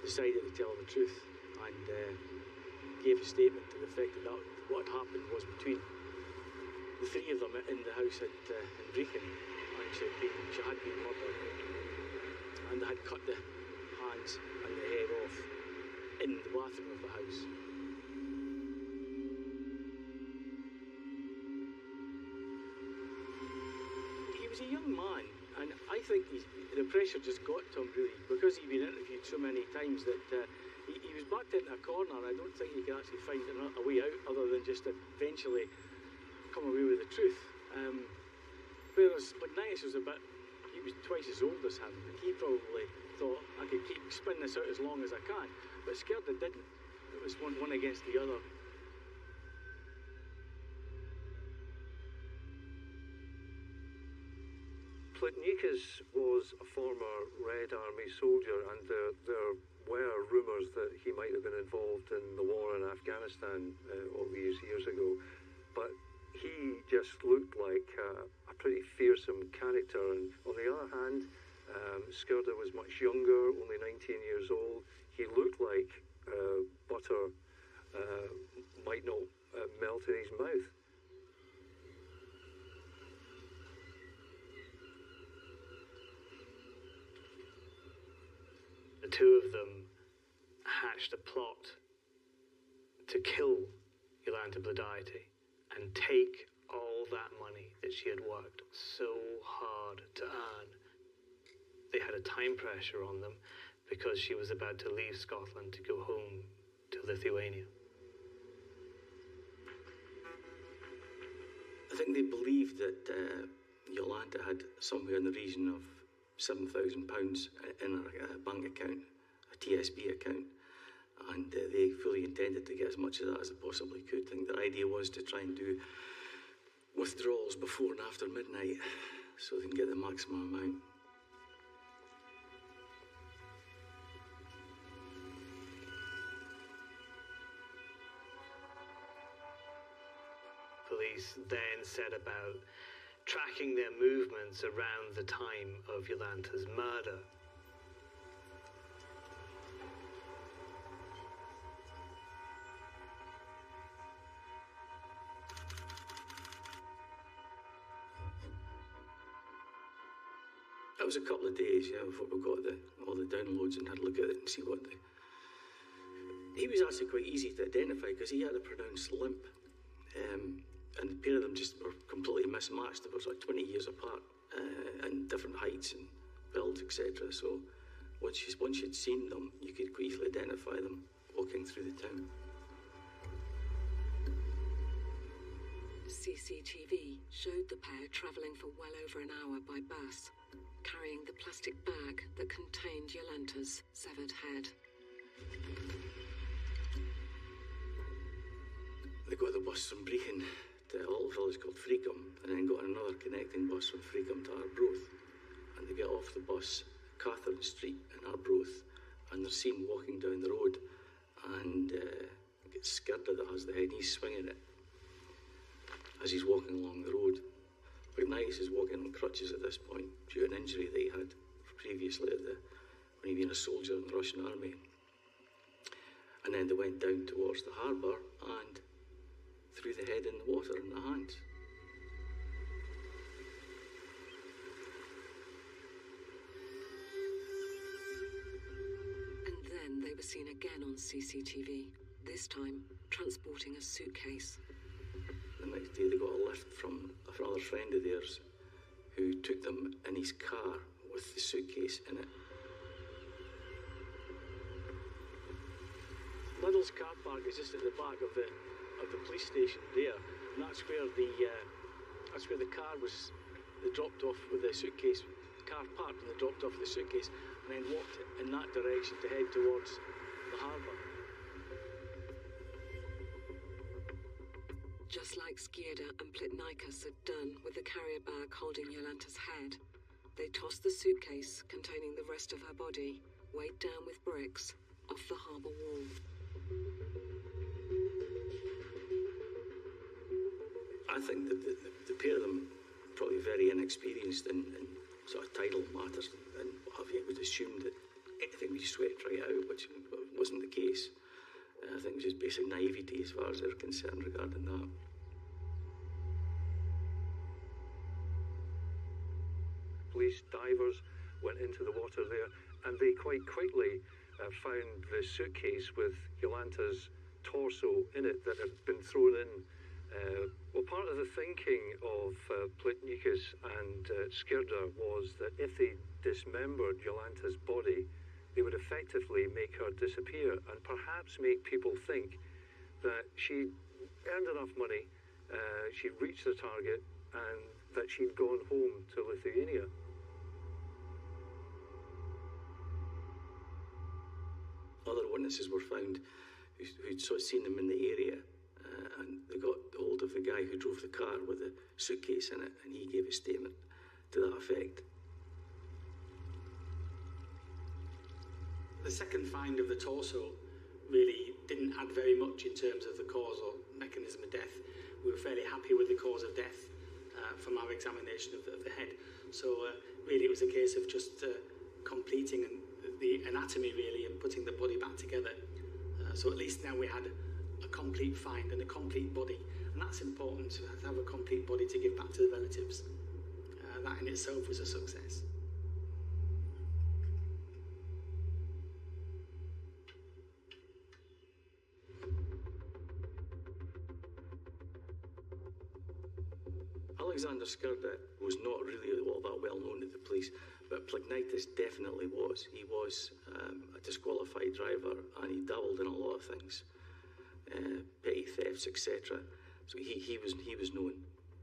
decided to tell the truth and gave a statement to the effect that what happened was between the three of them in the house in Brechin, and she had been murdered, and they had cut the hands and the head off in the bathroom of the house. He was a young man, and I think the pressure just got to him really, because he'd been interviewed so many times that he was backed into a corner. I don't think he could actually find a way out other than just eventually come away with the truth. Whereas Plitnikas was he was twice as old as him, and he probably thought, I could keep spinning this out as long as I can. But Skierda didn't. It was one against the other. Plitnikas was a former Red Army soldier, and there were rumours that he might have been involved in the war in Afghanistan all these years ago. But he just looked like a pretty fearsome character. And on the other hand, Skierda was much younger, only 19 years old. He looked like butter might not melt in his mouth. The two of them hatched a plot to kill Jolanta Bladaitė and take all that money that she had worked so hard to earn. They had a time pressure on them because she was about to leave Scotland to go home to Lithuania. I think they believed that Jolanta had somewhere in the region of £7,000 in her bank account, a TSB account, and they fully intended to get as much of that as they possibly could. I think their idea was to try and do withdrawals before and after midnight so they can get the maximum amount. Police then set about tracking their movements around the time of Jolanta's murder. It was a couple of days, before we got all the downloads and had a look at it and see what He was actually quite easy to identify because he had a pronounced limp. And the pair of them just were completely mismatched. They were like 20 years apart and different heights and builds, etc. So once you'd seen them, you could quite easily identify them walking through the town. CCTV showed the pair travelling for well over an hour by bus, carrying the plastic bag that contained Jolanta's severed head. They got the bus from Brechin to a little village called Freecombe, and then got another connecting bus from Freecombe to Arbroath. And they get off the bus at Catherine Street in Arbroath, and they're seen walking down the road, and gets Skirda that has the head, and he's swinging it as he's walking along the road. Plignitis is walking on crutches at this point due to an injury that he had previously when he'd been a soldier in the Russian army. And then they went down towards the harbour and threw the head in the water in the hands. And then they were seen again on CCTV, this time transporting a suitcase. The next day they got a lift from another friend of theirs who took them in his car with the suitcase in it. Liddell's car park is just at the back of the police station there, and that's where the car was. They dropped off with the suitcase. The car parked and they dropped off with the suitcase, and then walked in that direction to head towards the harbour. Just like Skirda and Plitnikas had done with the carrier bag holding Jolanta's head, they tossed the suitcase containing the rest of her body, weighed down with bricks, off the harbour wall. I think that the pair of them probably very inexperienced in sort of tidal matters and what have you, would assume that anything would swept right out, which wasn't the case. I think it was just basic naivety as far as they're concerned regarding that. Police divers went into the water there, and they quite quickly found the suitcase with Jolanta's torso in it that had been thrown in. Well, part of the thinking of Plitnikas and Skirda was that if they dismembered Jolanta's body, they would effectively make her disappear and perhaps make people think that she'd earned enough money, she'd reached the target, and that she'd gone home to Lithuania. Other witnesses were found who'd sort of seen them in the area, and they got hold of the guy who drove the car with the suitcase in it, and he gave a statement to that effect. The second find of the torso really didn't add very much in terms of the cause or mechanism of death. We were fairly happy with the cause of death from our examination of the head. So really it was a case of just completing the anatomy really and putting the body back together. So at least now we had a complete find and a complete body, and that's important to have a complete body to give back to the relatives. That in itself was a success. Alexander Skirda was not really all that well known to the police, but Plitnitis definitely was. He was a disqualified driver, and he dabbled in a lot of things, petty thefts, etc. So he was known,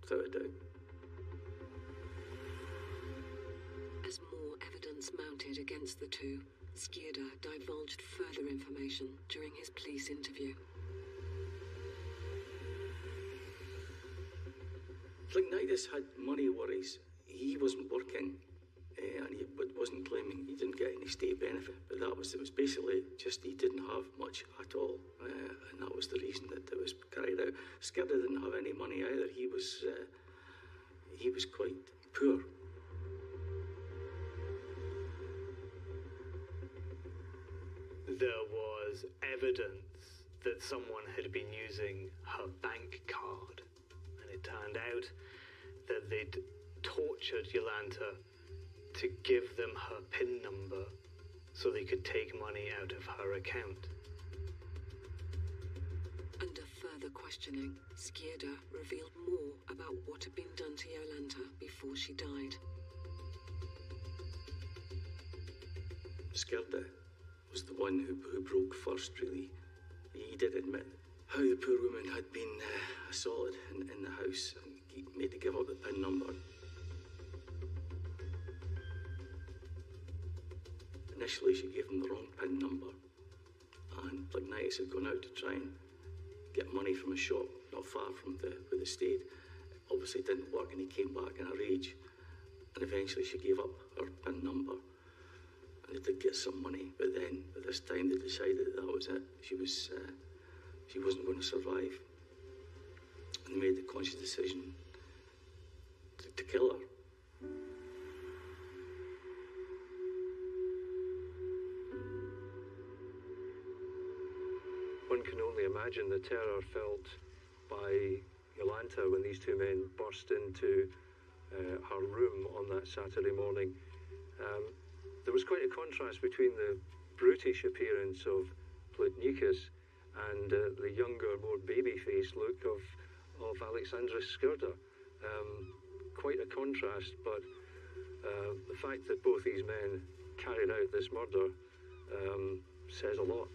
without a doubt. As more evidence mounted against the two, Skirda divulged further information during his police interview. Plitnitis had money worries. He wasn't working, and he wasn't claiming he didn't get any state benefit. But it was basically just he didn't have much at all, and that was the reason that it was carried out. Skirda didn't have any money either. He was quite poor. There was evidence that someone had been using her bank card, and it turned out that they'd tortured Jolanta to give them her PIN number so they could take money out of her account. Under further questioning, Skirda revealed more about what had been done to Jolanta before she died. Skirda was the one who broke first, really. He did admit how the poor woman had been assaulted in the house and made to give up the PIN number. Initially, she gave him the wrong PIN number, and Plignitis had gone out to try and get money from a shop not far from where they stayed. It obviously didn't work, and he came back in a rage, and eventually she gave up her PIN number, and they did get some money, but then at this time they decided that was it. She wasn't going to survive, and they made the conscious decision to kill her. One can only imagine the terror felt by Jolanta when these two men burst into her room on that Saturday morning. There was quite a contrast between the brutish appearance of Plitnikas and the younger, more baby-faced look of Alexandra Skirda. Quite a contrast, but the fact that both these men carried out this murder says a lot.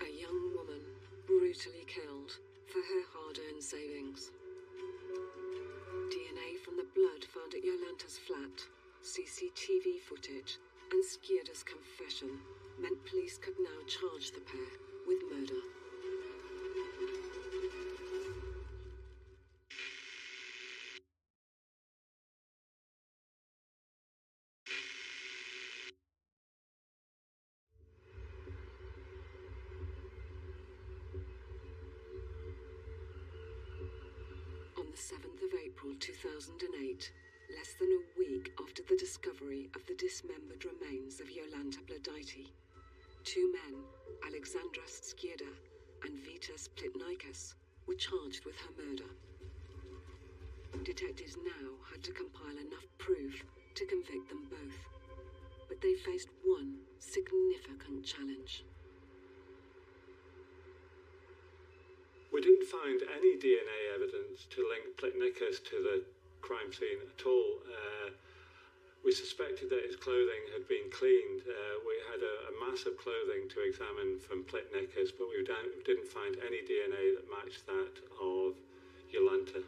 A young woman brutally killed for her hard-earned savings. DNA from the blood found at Jolanta's flat, CCTV footage, and Skirda's confession meant police could now charge the pair with murder. On the 7th of April 2008, less than a week after the discovery of the dismembered remains of Jolanta Bladaiti, two men, Alexandras Skirda and Vitas Plitnikas, were charged with her murder. Detectives now had to compile enough proof to convict them both, but they faced one significant challenge. We didn't find any DNA evidence to link Plitnikas to the crime scene at all. We suspected that his clothing had been cleaned. We had a mass of clothing to examine from Plitnikas, but we didn't find any DNA that matched that of Jolanta.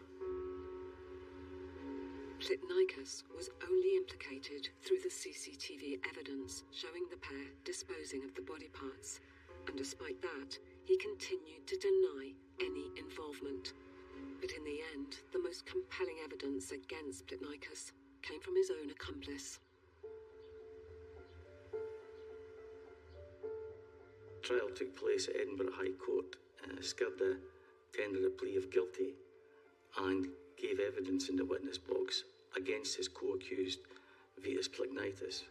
Plitnikas was only implicated through the CCTV evidence showing the pair disposing of the body parts, and despite that, he continued to deny any involvement. But in the end, the most compelling evidence against Plitnikas came from his own accomplice. Trial took place at Edinburgh High Court. Skirda tendered a plea of guilty and gave evidence in the witness box against his co-accused, Vitas Plitnikas.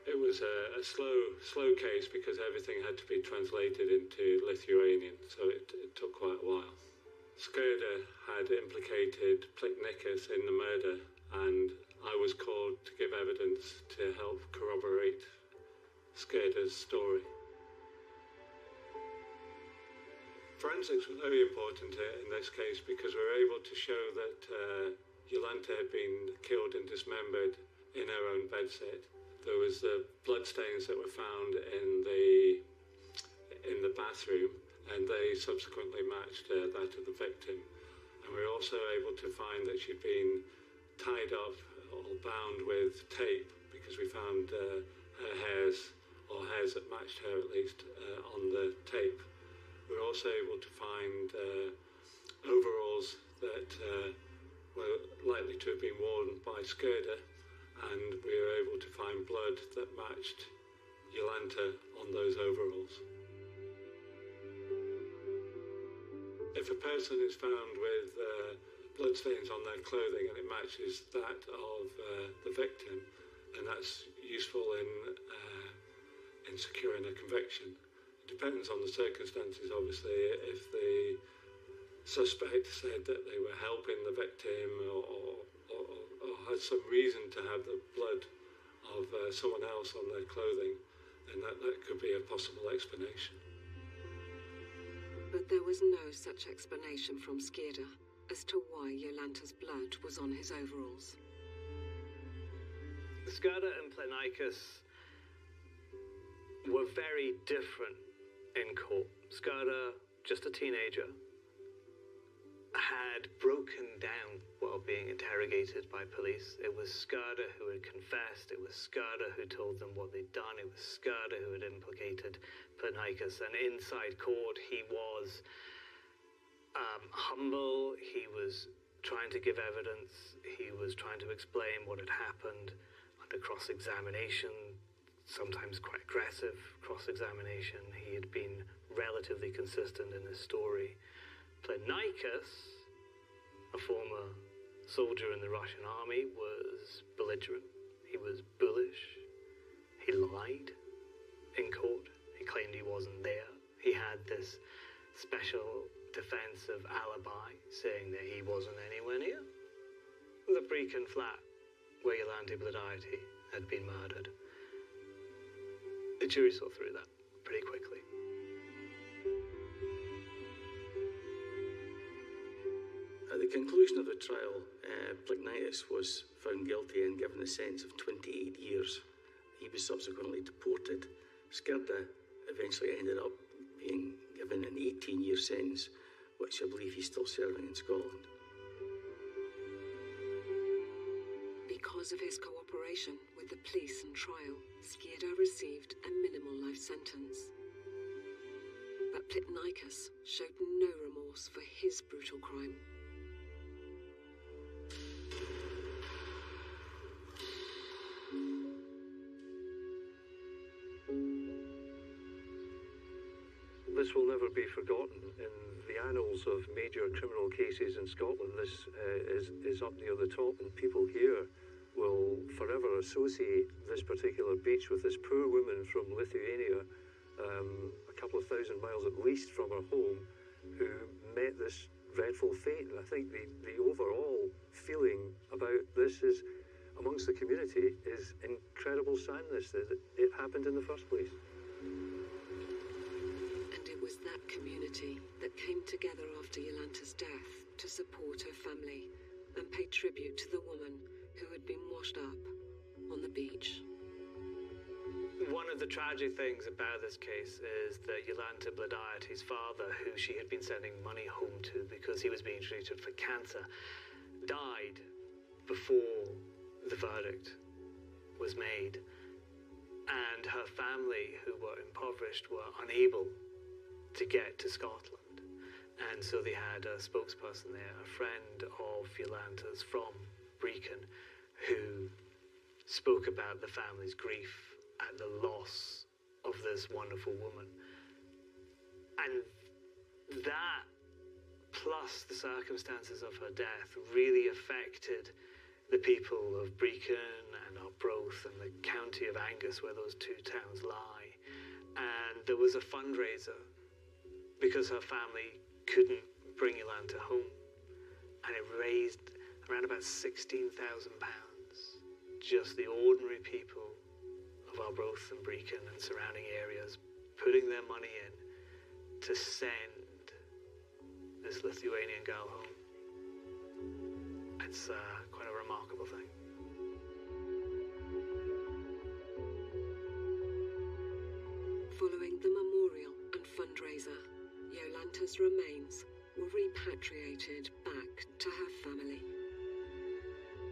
It was a slow case because everything had to be translated into Lithuanian, so it took quite a while. Skirda had implicated Plitnikas in the murder, and I was called to give evidence to help corroborate Skirda's story. Forensics was very important in this case because we were able to show that Jolanta had been killed and dismembered in her own bedsit. There was the bloodstains that were found in the bathroom, and they subsequently matched that of the victim. And we were also able to find that she'd been tied up or bound with tape because we found her hairs, or hairs that matched her at least, on the tape. We were also able to find overalls that were likely to have been worn by Skirda, and we were able to find blood that matched Jolanta on those overalls. If a person is found with bloodstains on their clothing and it matches that of the victim, then that's useful in securing a conviction. It depends on the circumstances, obviously. If the suspect said that they were helping the victim or had some reason to have the blood of someone else on their clothing, then that could be a possible explanation. But there was no such explanation from Skirda as to why Jolanta's blood was on his overalls. Skirda and Plitnikas were very different in court. Skirda, just a teenager, had broken down while being interrogated by police. It was Skirda who had confessed. It was Skirda who told them what they'd done. It was Skirda who had implicated Pletnykus. And inside court, he was humble. He was trying to give evidence. He was trying to explain what had happened under cross-examination, sometimes quite aggressive cross-examination. He had been relatively consistent in his story. Pletnykus, a former soldier in the Russian army, was belligerent. He was bullish. He lied in court. He claimed he wasn't there. He had this special defensive alibi, saying that he wasn't anywhere near the Brecon flat where Jolanta Bladaity had been murdered. The jury saw through that pretty quickly. At the conclusion of the trial, Pletnykus was found guilty and given a sentence of 28 years. He was subsequently deported. Skirda eventually ended up being given an 18-year sentence, which I believe he's still serving in Scotland. Because of his cooperation with the police and trial, Skirda received a minimal life sentence. But Pletnykus showed no remorse for his brutal crime. This will never be forgotten in the annals of major criminal cases in Scotland. This is up near the top, and people here will forever associate this particular beach with this poor woman from Lithuania, a couple of thousand miles at least from her home, who met this dreadful fate. And I think the overall feeling about this is, amongst the community, is incredible sadness that it happened in the first place. And it was that community that came together after Jolanta's death to support her family and pay tribute to the woman who had been washed up on the beach. One of the tragic things about this case is that Jolanta Bladaity's father, who she had been sending money home to because he was being treated for cancer, died before the verdict was made. And her family, who were impoverished, were unable to get to Scotland. And so they had a spokesperson there, a friend of Jolanta's from Brecon, who spoke about the family's grief at the loss of this wonderful woman. And that, plus the circumstances of her death, really affected the people of Brecon and Arbroath and the county of Angus, where those two towns lie. And there was a fundraiser because her family couldn't bring Jolanta home. And it raised around about £16,000. Just the ordinary people of Arbroath and Brecon and surrounding areas putting their money in to send this Lithuanian girl home. It's quite a remarkable thing. Following the memorial and fundraiser, Jolanta's remains were repatriated back to her family.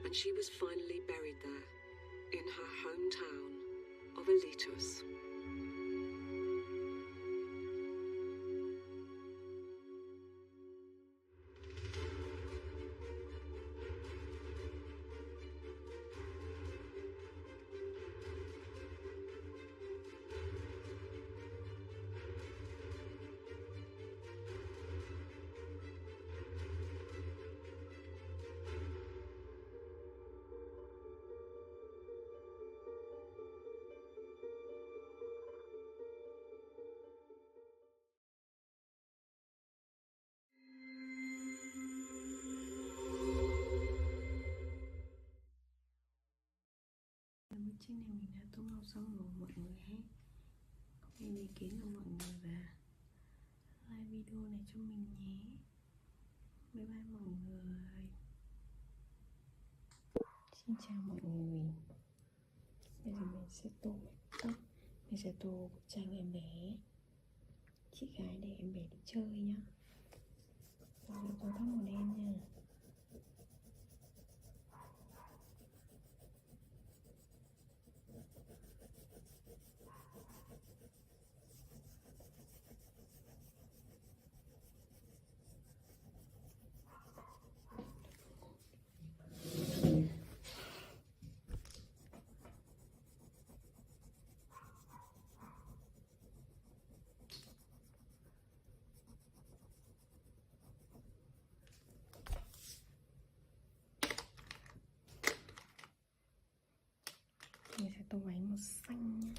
And she was finally buried there, in her hometown of Alytus. Chiếc này mình đã tô màu xong rồi mọi người hãy comment ý kiến của mọi người và like video này cho mình nhé. Bye bye mọi người. Xin chào mọi người. Bây giờ mình sẽ tô tóc. Mình sẽ tô bức tranh em bé. chị gái để em bé đi chơi nhá. Rồi tóc màu đen nha. Mình sẽ tô váy màu xanh nhé.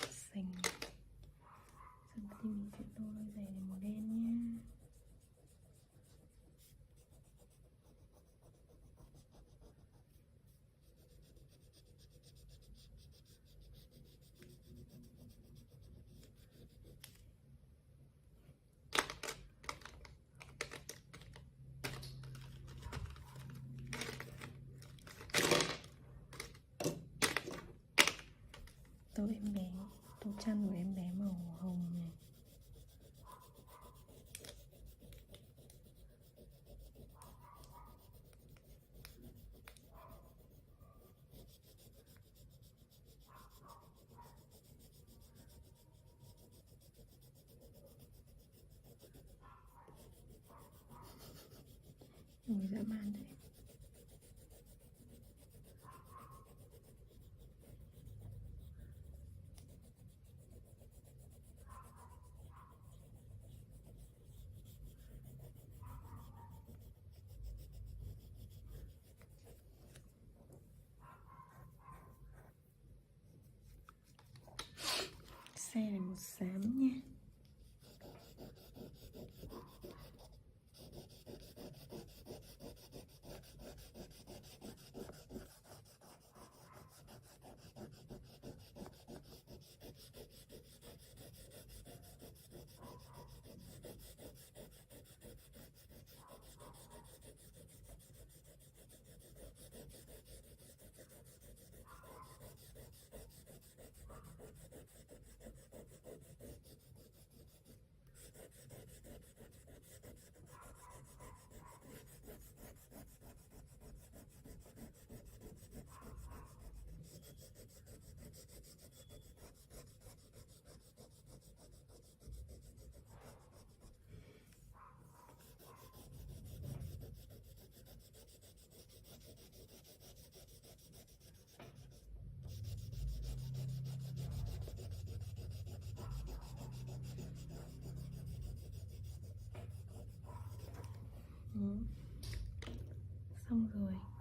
Xanh. Sau thì mình sẽ tô đôi giày này màu đen nhé. Tô em bé, tô chăn của em bé màu hồng này. Người dã man đấy. Xe này màu xám nha. Xong rồi.